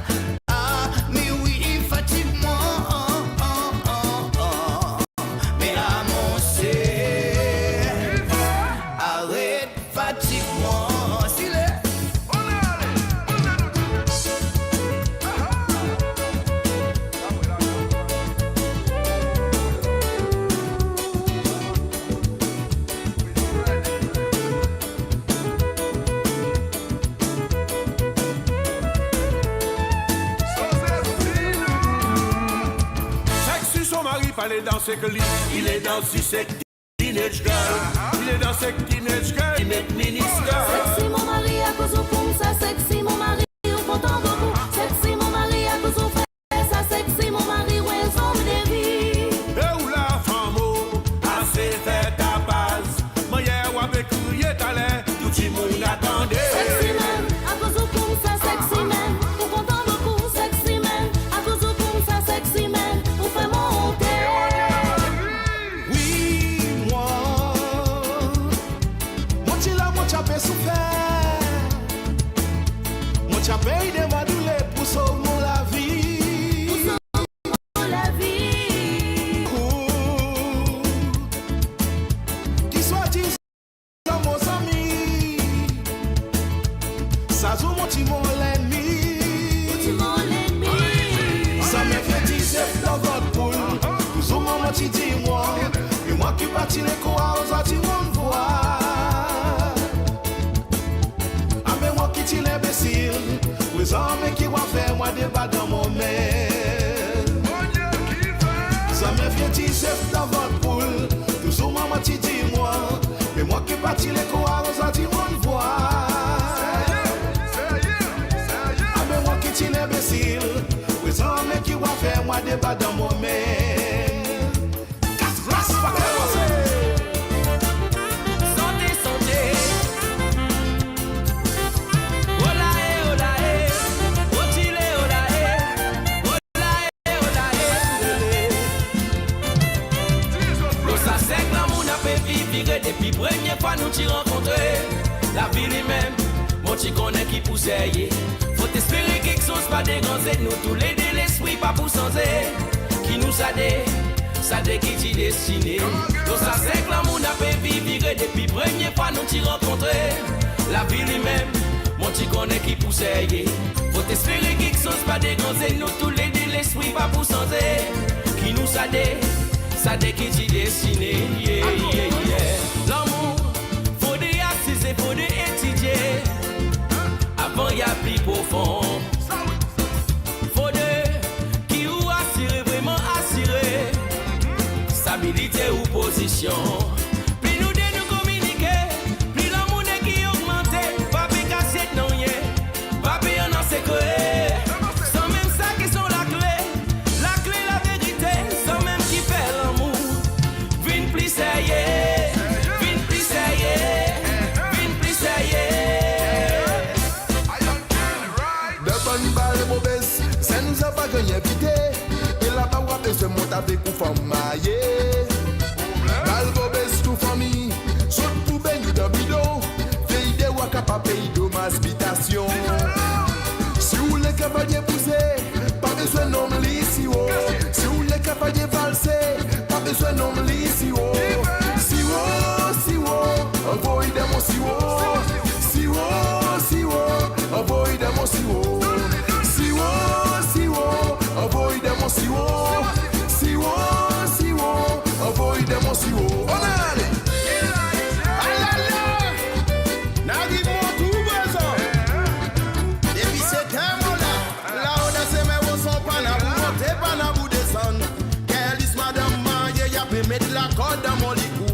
Ah mais oui il fatigue moi. Mais là mon c'est, arrête fatigue moi. Il est dans ce lit, il est dans ce teenage girl. Il est dans ce teenage girl, il est ministre. Sexy mon mari à cause au fond, ça sexy mon mari au content beaucoup. Sexy mon mari à cause au fait, ça sexy mon mari où est son de vie. Et où la femme assez fait ta base. Moi hier ou avec crié talent, tout le monde attendait. Sexy man, à cause au fond, ça sexy man au content beaucoup. Sexy man, à cause au fond, ça sexy man au fait monter. Mon chapé de madoulé pour sauver la vie. Pour sauver la vie. Qui soit dit dans mon ami. Ça joue mon timon l'ennemi. Ça me fait dire dans votre poule. Vous au moment tu dis moi. Et moi qui bâtis les cours aux autres mon voix. Qui l'imbécile, les hommes qui vont faire moi débat dans mon mail. Ça me fait dire dans votre poule, toujours maman tu dis moi, et moi qui bâtis les cours aux autres mon voix. Ah mais moi qui l'imbécile, les hommes qui vont faire moi débat dans mon mail. Casse-glace, pas viré depuis première fois nous t'y rencontrer. La vie lui-même, mon t'y connaît qui poussait. Faut espérer quelque chose, pas des grands et nous tous les deux l'esprit pas pour changer. Qui nous ça dé qui t'y destiné. Donc ça c'est que l'amour n'a pas viré depuis première fois nous t'y rencontrer. La vie lui-même, mon t'y connaît qui poussait. Faut espérer quelque chose, pas des grands et nous tous les deux l'esprit pas pour changer. Qui nous ça dé qui t'y destiné. L'amour, faut des assises, faut des étudier. Avant y a plus profond. Faut de qui ou assurer, vraiment assurer. Stabilité ou position. Plus nous de nous communiquer, plus l'amour n'est qui augmente. Pas de cassette non yé, pas de y'en a sécuré. Sans même ça qui sont la clé la vérité. Sans même qui fait l'amour. Vine plus sérieux, vine plus sérieux, vine plus sérieux. De bonnes balles mauvaises, ça nous a pas gagné vite. Et là-bas, on va se monter avec une femme maillée. Balles mauvaises, tout famille, saute pour baigner dans le bidon. Pays de Waka, pas pays de maspitation. Si vous les cavaliers poussés, pas besoin d'homme ici. Si vous les cavaliers valsés, pas besoin d'homme ici. Si envoyez des mots si envoyez des mots envoyez des mots envoyez des mots on a allé. N'arrive-moi tout besoin. Depuis cet homme-là, là on a ses mains sont pas na vous monter, pas na vous descendre. Quelle is madame Maye, y'a pu mettre la corde dans mon licou.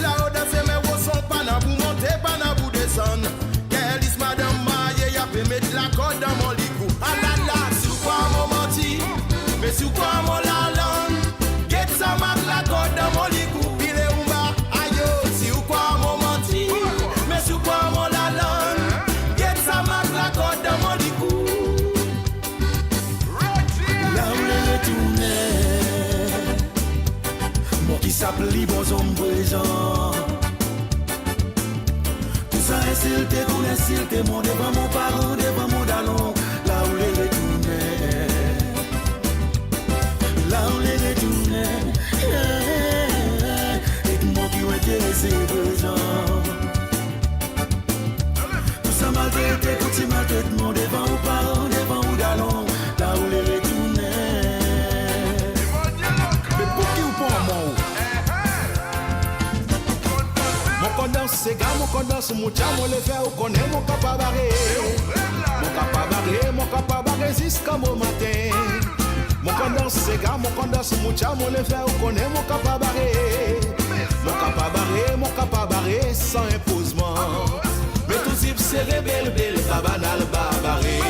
Là on a ses mains sont pas na vous monter, pas na vous descendre. Quelle is madame Maye, y'a pu mettre la corde dans mon licou. Ah là là, sous quoi mon menti, mais sous quoi mon la langue. Get ça marque la corde dans mon licou. Pile ou bas, aïe, si ou quoi mon menti, mais sous quoi mon la langue. Get ça marque la corde dans mon licou. Là où les retournait, mon qui s'appelle bon homme présent. Tout ça est silté, qu'on est silté, mon devant mon parent, devant mon dalon. Là où les retournait, là où les retournait, et mon qui est intéressé présent. Tout ça mal traité, tout ça mal traité, mon devant mon parent, devant mon dalon. Là où les retournait. Mais pour qui ou pour moi? Mon condense, c'est gars, mon condense, mon tcham, on le fait, on connaît mon capabaré. Mon capabaré jusqu'à mon matin. Mon condense, c'est gars, mon condense, mon tcham, on le fait, on connaît mon capabaré. Mon capabaré, sans imposement. Mais tout zip, c'est rebelle, belle, cabanal, barbaré.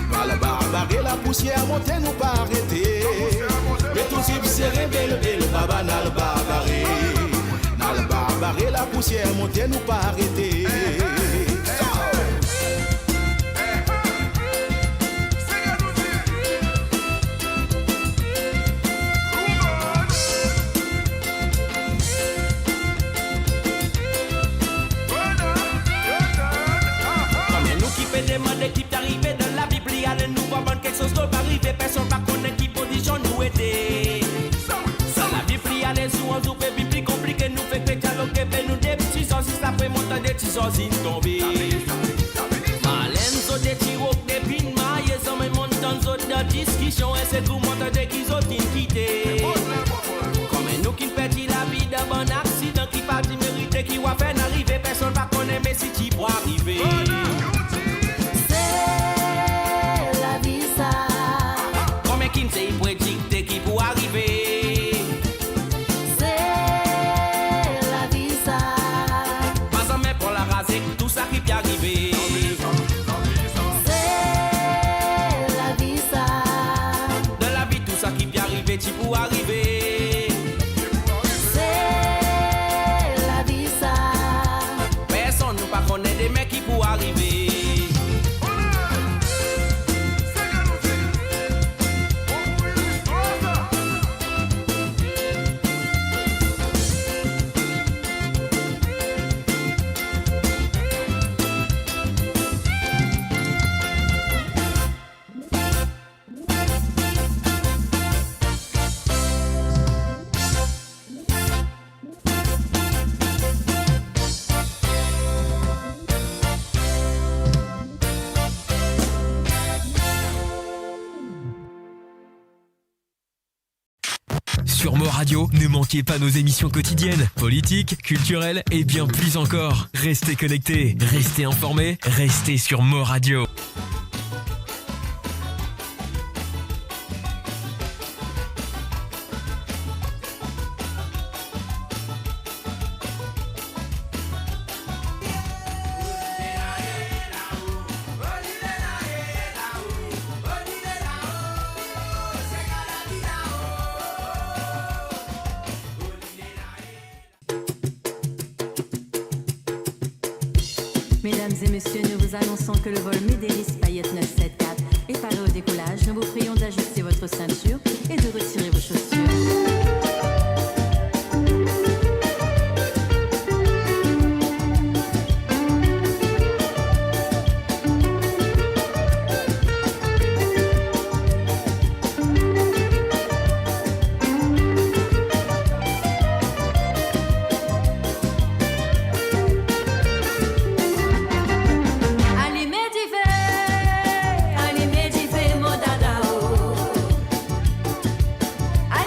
Mal barbaré, la poussière monte, nous pas arrêter. Mais tout zip, c'est rebelle, belle, cabanal, barbaré. Mal barbaré, la poussière monte, nous pas arrêter. Demander qui t'arrivait dans la Bible, il y a de nous voir quelque chose d'autre arriver, personne va connaître qui position nous était. Dans la Bible, il y a des sous en soupe, Bible compliqué, nous fait que dialogue, nous des petits sorciers, ça fait monter des petits sorciers tombés. Malène, so des petits rocs, des pins maillés, sans même montant de discussion, et c'est tout monter des qui sont quittés. Comme nous qui perdit la vie d'un bon accident, qui pas mérité, qui va faire arriver, personne va connaître, mais si tu pourras arriver. Qui ne sait prédicter qui pour arriver. C'est la vie ça. Pas en mettre pour la raser tout ça qui peut arriver. C'est la vie ça. Dans la vie tout ça qui peut arriver, tu pour arriver. C'est la vie ça. Personne ne pas connaît des mecs qui pour arriver. Sur Mo Radio, ne manquez pas nos émissions quotidiennes, politiques, culturelles et bien plus encore. Restez connectés, restez informés, restez sur Mo Radio. Mesdames et messieurs, nous vous annonçons que le vol Médéris Payette 974 est paré au décollage. Nous vous prions d'ajuster votre ceinture et de retirer vos chaussures. Allez,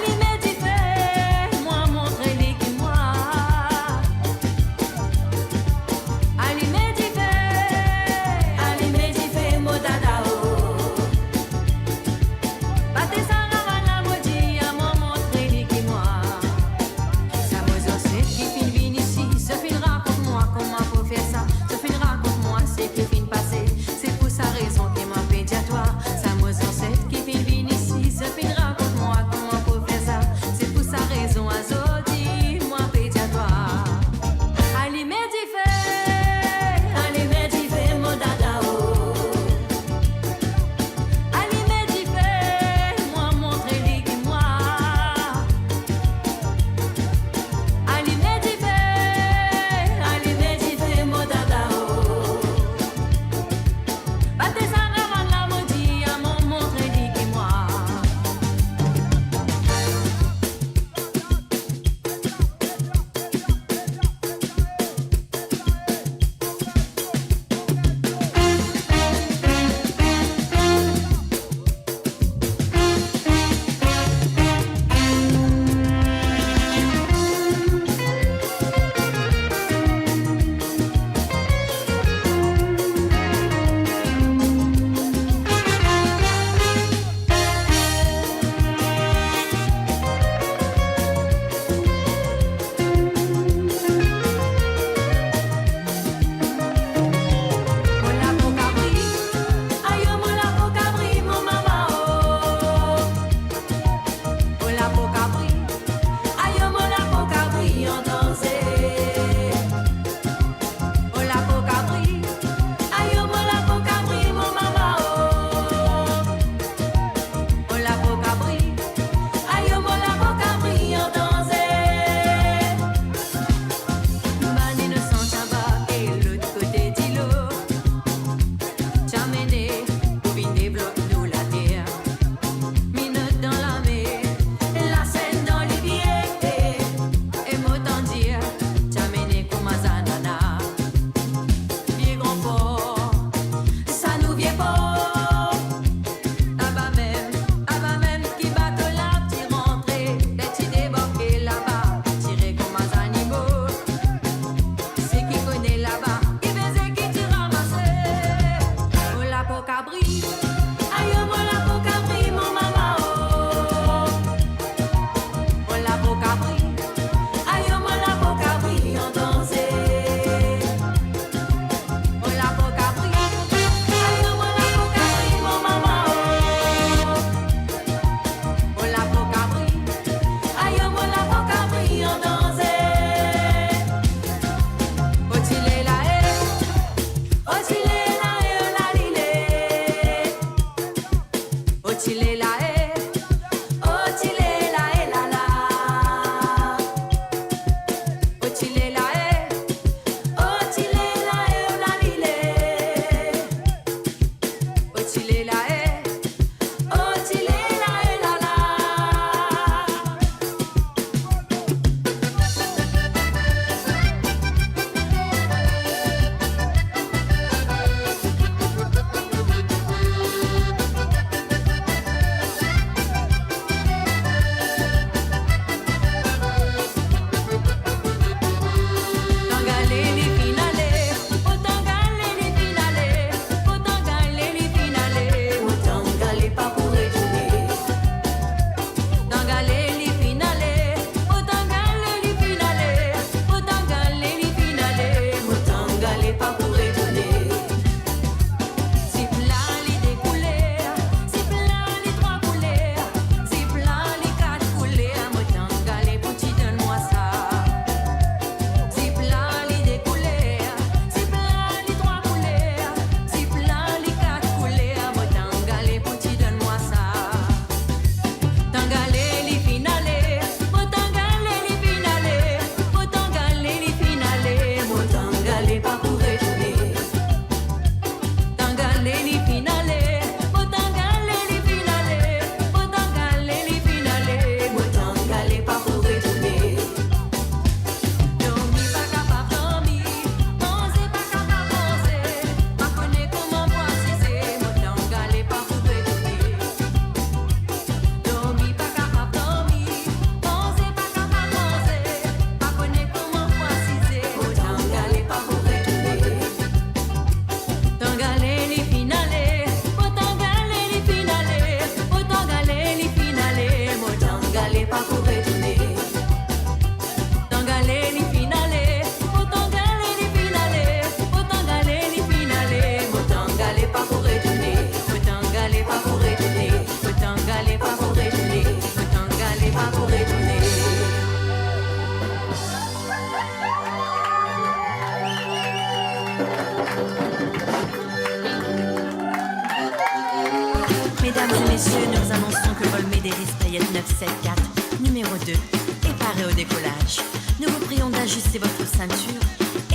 974, numéro 2, et paré au décollage. Nous vous prions d'ajuster votre ceinture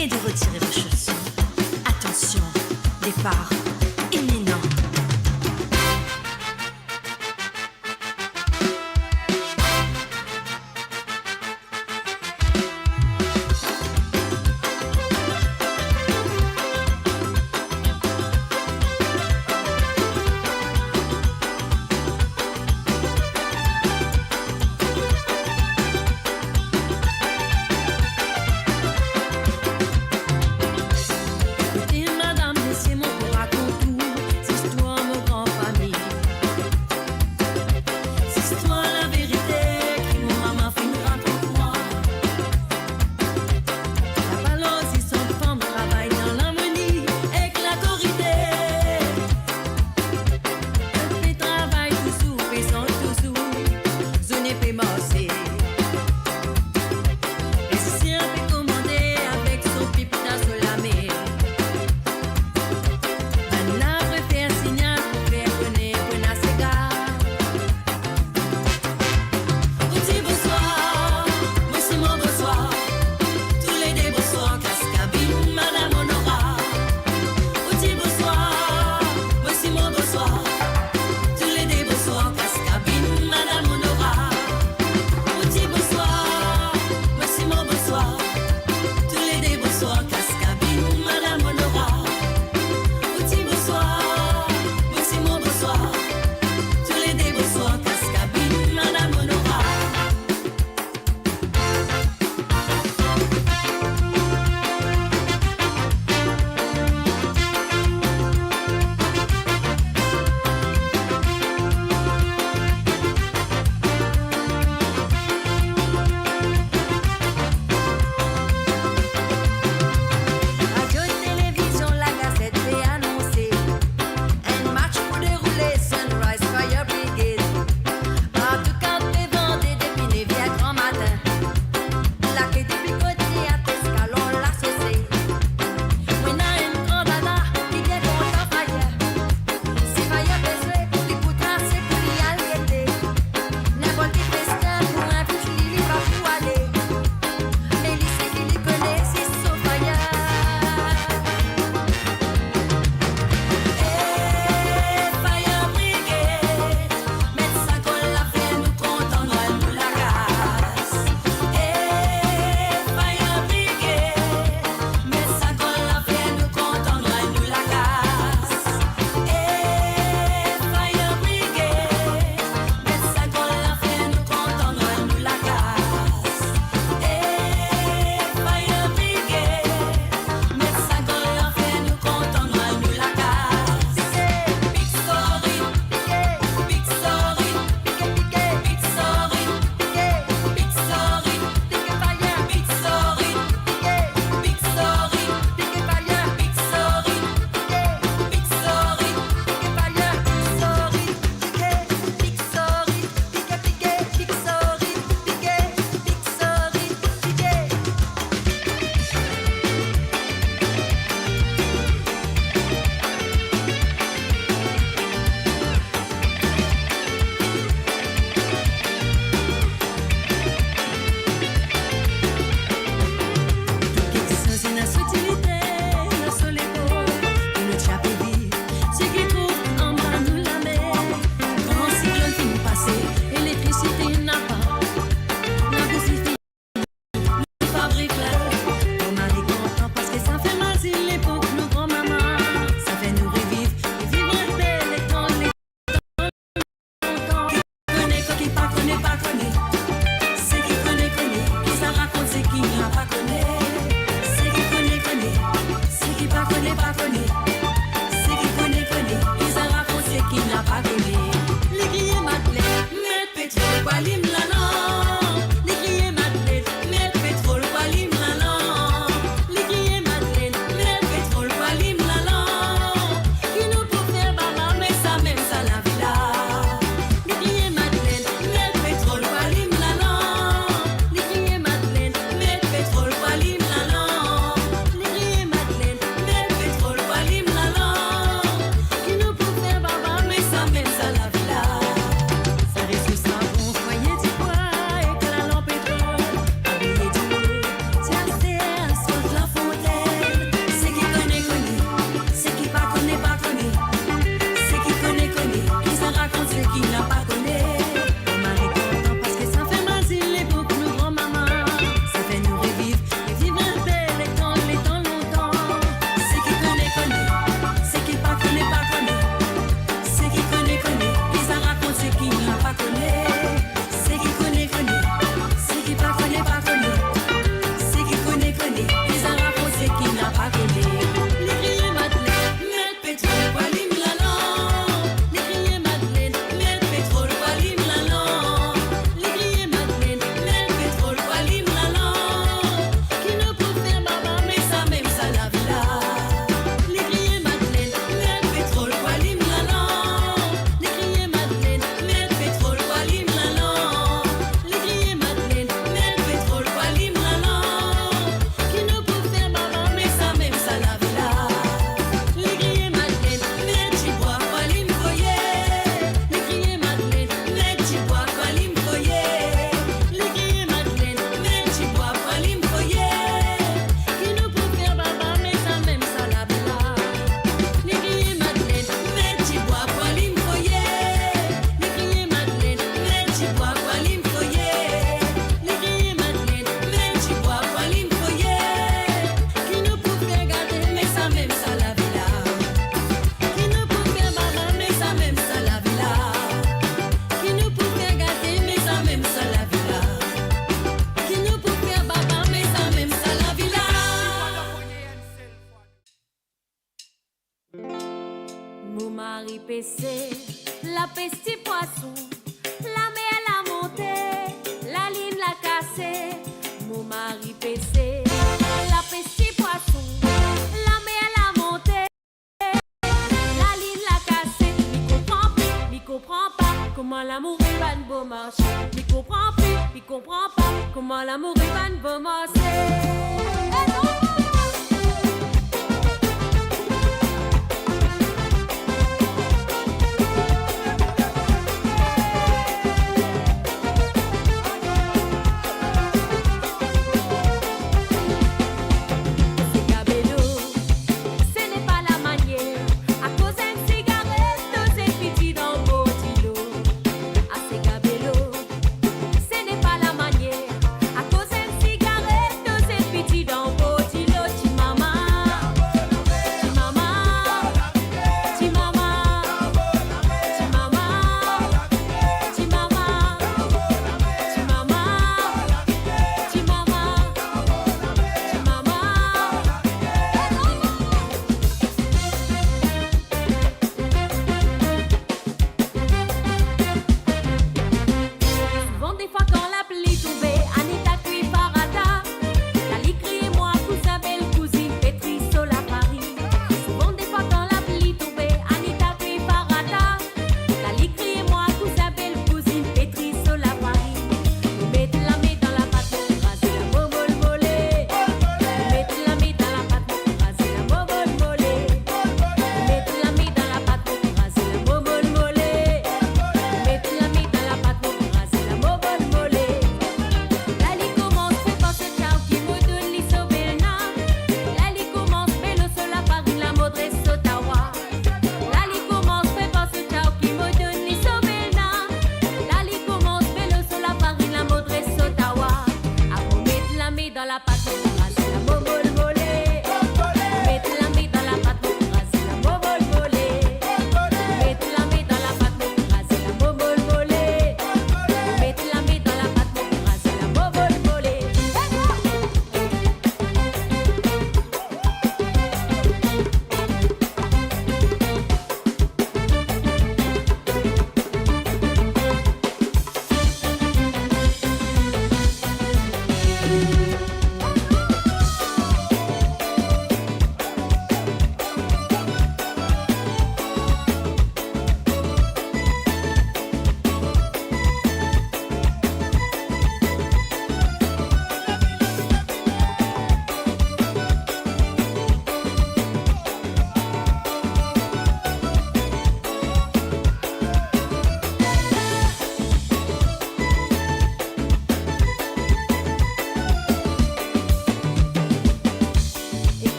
et de retirer vos chaussures. Attention, départ imminent. Écoutez, madame, laissez-moi vous raconter PC, la pesti poisson, la mer la montée, la ligne la cassée, mon mari PC, la pesti poisson, la mer la montée, la ligne la cassée, m'y comprend pas comment l'amour est pas de beau marché, m'y comprend pas comment l'amour est pas de beau marché.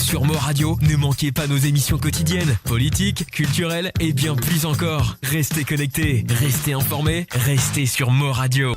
Sur Mo Radio, ne manquez pas nos émissions quotidiennes, politiques, culturelles et bien plus encore. Restez connectés, restez informés, restez sur Mo Radio.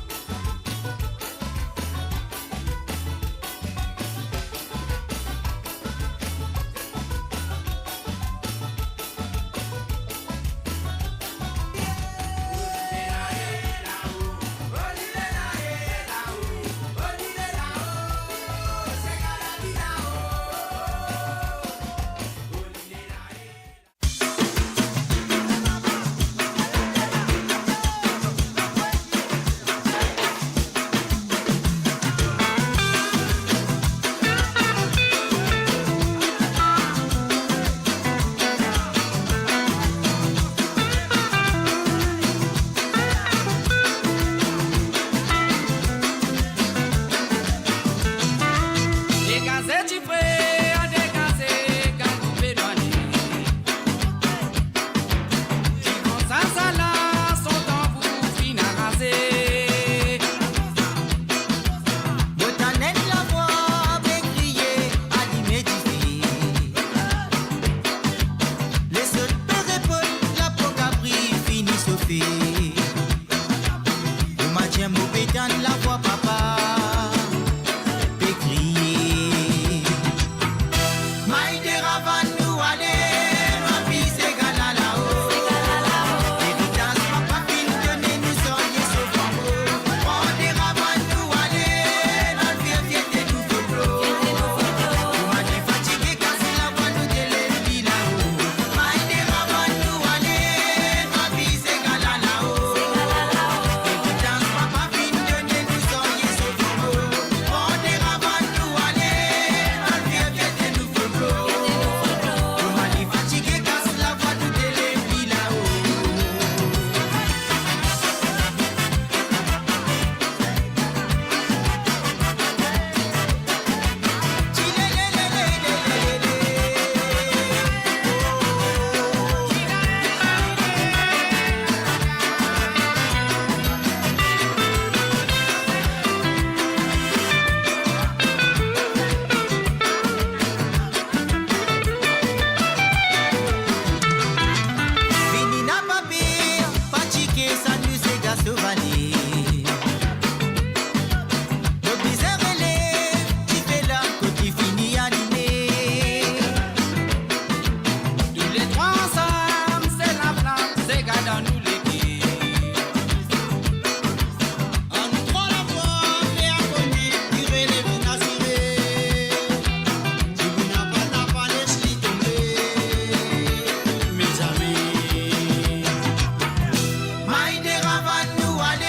Nous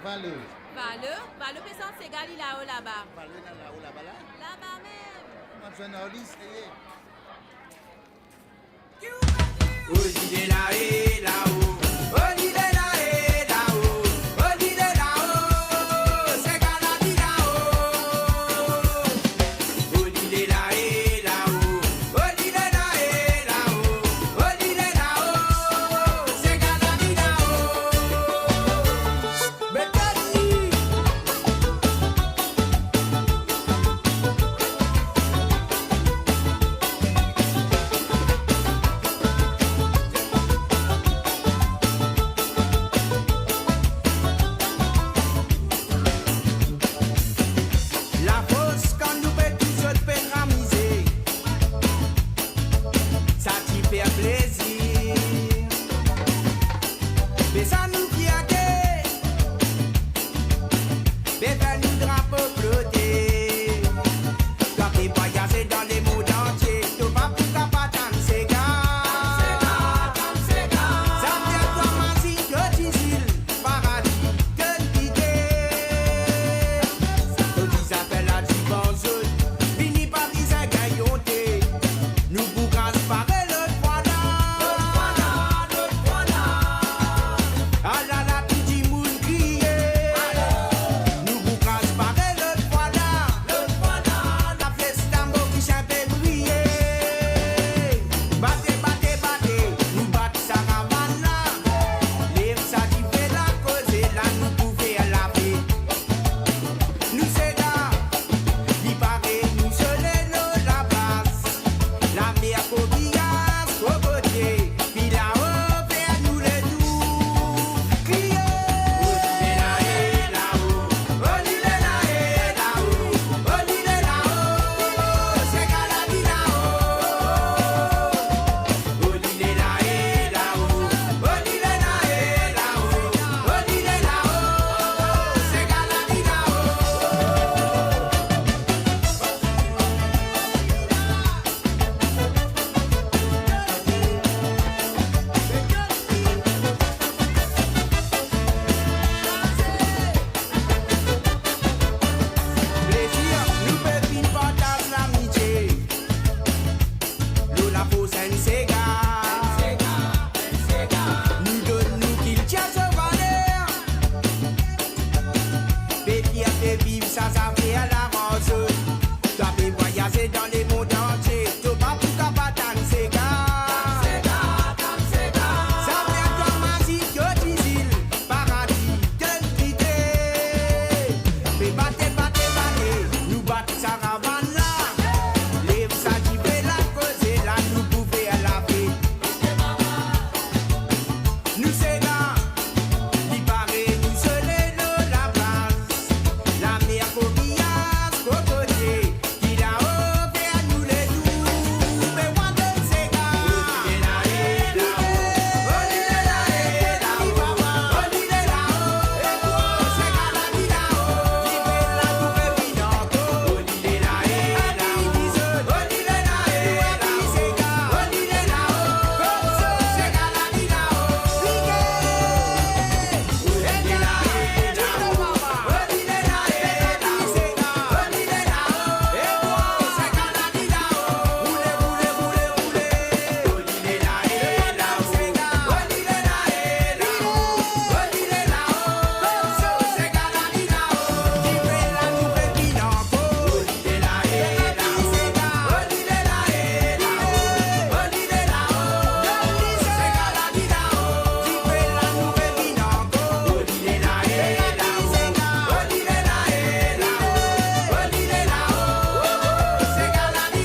Valeux. Valeux, personne c'est gali là-haut là-bas. Valeux là-haut là-bas là. Là-bas même. Moi je suis un ordis, Odile là et là-haut. Odile là et là-haut. Odile là-haut. C'est galadi là-haut. Odile là et là-haut. Odile là et là-haut. Odile là-haut. C'est galadi là-haut. Betani. La fosse quand nous fait toujours le peine ramiser, ça t'y fait plaisir. Mais ça nous qui a gué, mais fait nous drapeau flotter. Quand t'es voyagé dans les mondes entiers, tu vas pour qu'à pas t'en ségar. Ça fait toi ma zine que difficile, paradis que l'idée. Ça fait la dimension, fini par les agaillotés. Nous boucans par l'autre fois là. Ah là là, petit moun crié. Nous boucans par l'autre fois là. La fiesta mot qui chante briller. Battez, battez, battez, nous battons sa caravane là. Les ça qui fait la cause et là nous pouvons la paix. Nous c'est là, il paraît nous seuls la place. La mer cobillasse au côté, puis là-haut vers nous les doux. Criez, Odile là et là-haut, Odile là et là-haut, Odile là-haut, c'est galadi là-haut. Odile là et là-haut, Odile là et là-haut, Odile là-haut, c'est galadi là-haut. Plaisir, nous pépines partage l'amitié. L'eau la pose un cigare. Nous donne nous qu'il tient ce valeur. Pépier, pépier, ça fait à la rose. Toi fais voyager dans les mondes entiers. Tu vas pour qu'à pas t'en cigare. Ça fait toi ma zine que difficile. Paradis de l'idée. Mais battez, battez, battez, nous battons sa caravane là. Les ça qui fait la cause et là nous pouvons la paix. Nous c'est là, il paraît nous seuls la place. La mer cobillasse au côté, qui là-haut vers nous les doux. Mais moi de ces gars, Odile là et là-haut, Odile là et là-haut, Odile là-haut, c'est galadi là-haut. Qui fait la tour évidente, Odile là et là-haut, Odile là et là-haut, ces gars, Odile là-haut, c'est galadi là-haut. Odile là et là-haut, Odile là et là-haut, ces gars, Odile là-haut, c'est galadi là-haut. Roulez, roulez, roulez, roulez. Odile là et là-haut, ces gars, Odile là et là-haut, Odile là-haut, c'est galadi là-haut. Qui fait la tour évidente, Odile là et là-haut, ces gars, Odile là et là-haut, Odile là-haut, c'est galadi là-haut. Qui fait la tour évidente, Odile là et là-haut, ces gars, Odile là et là-haut, Odile là-haut, c'est galadi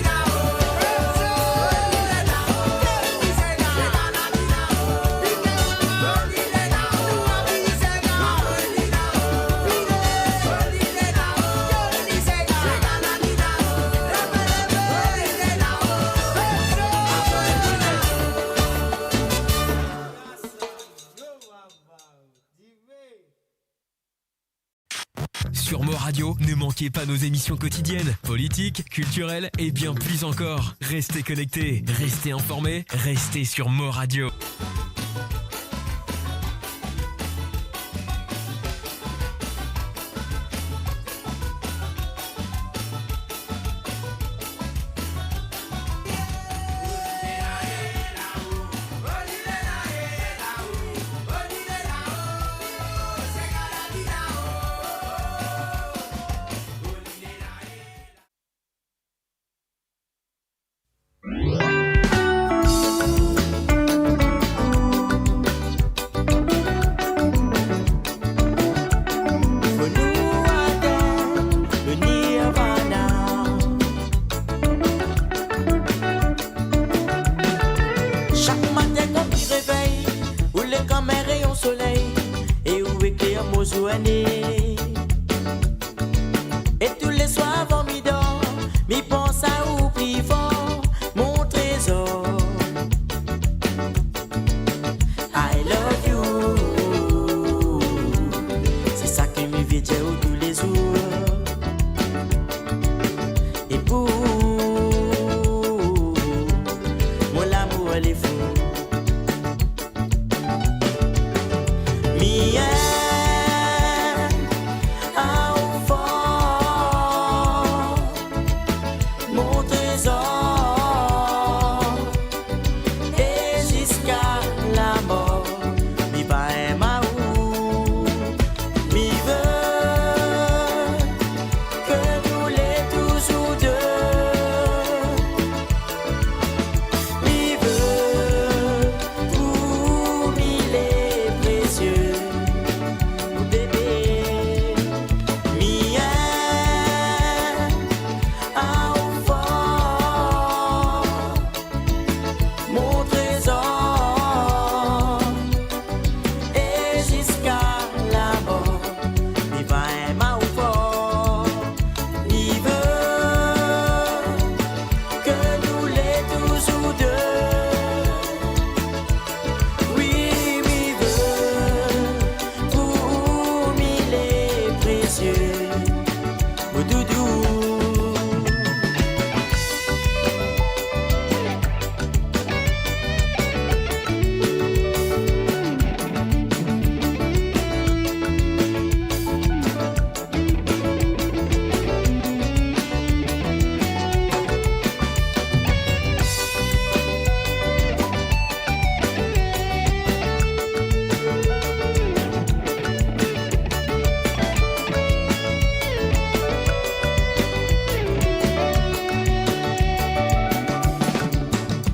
Sur Mo Radio, ne manquez pas nos émissions quotidiennes, politiques, culturelles et bien plus encore. Restez connectés, restez informés, restez sur Mo Radio. Mozouane. Et tous les soirs avant mi dort, mi pense à ou plus fort, mon trésor. I love you. C'est ça que mi veut dire tous les jours. Et pour mon amour elle est fou. Mi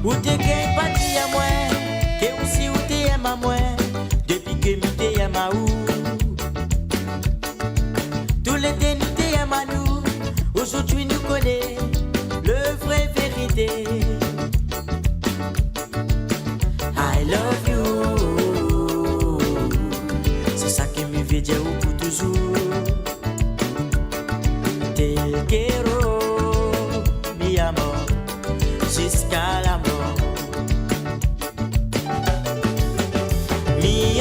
Ou te gen pati à moi, que aussi ou te aime à moi, depuis que mi te aime à ou. Tous les deux nous te aime à nous, aujourd'hui nous connaît le vrai vérité. I love you, c'est ça que mi veut dire pour toujours. Te quiero, mi amor, jusqu'à la mort. Mi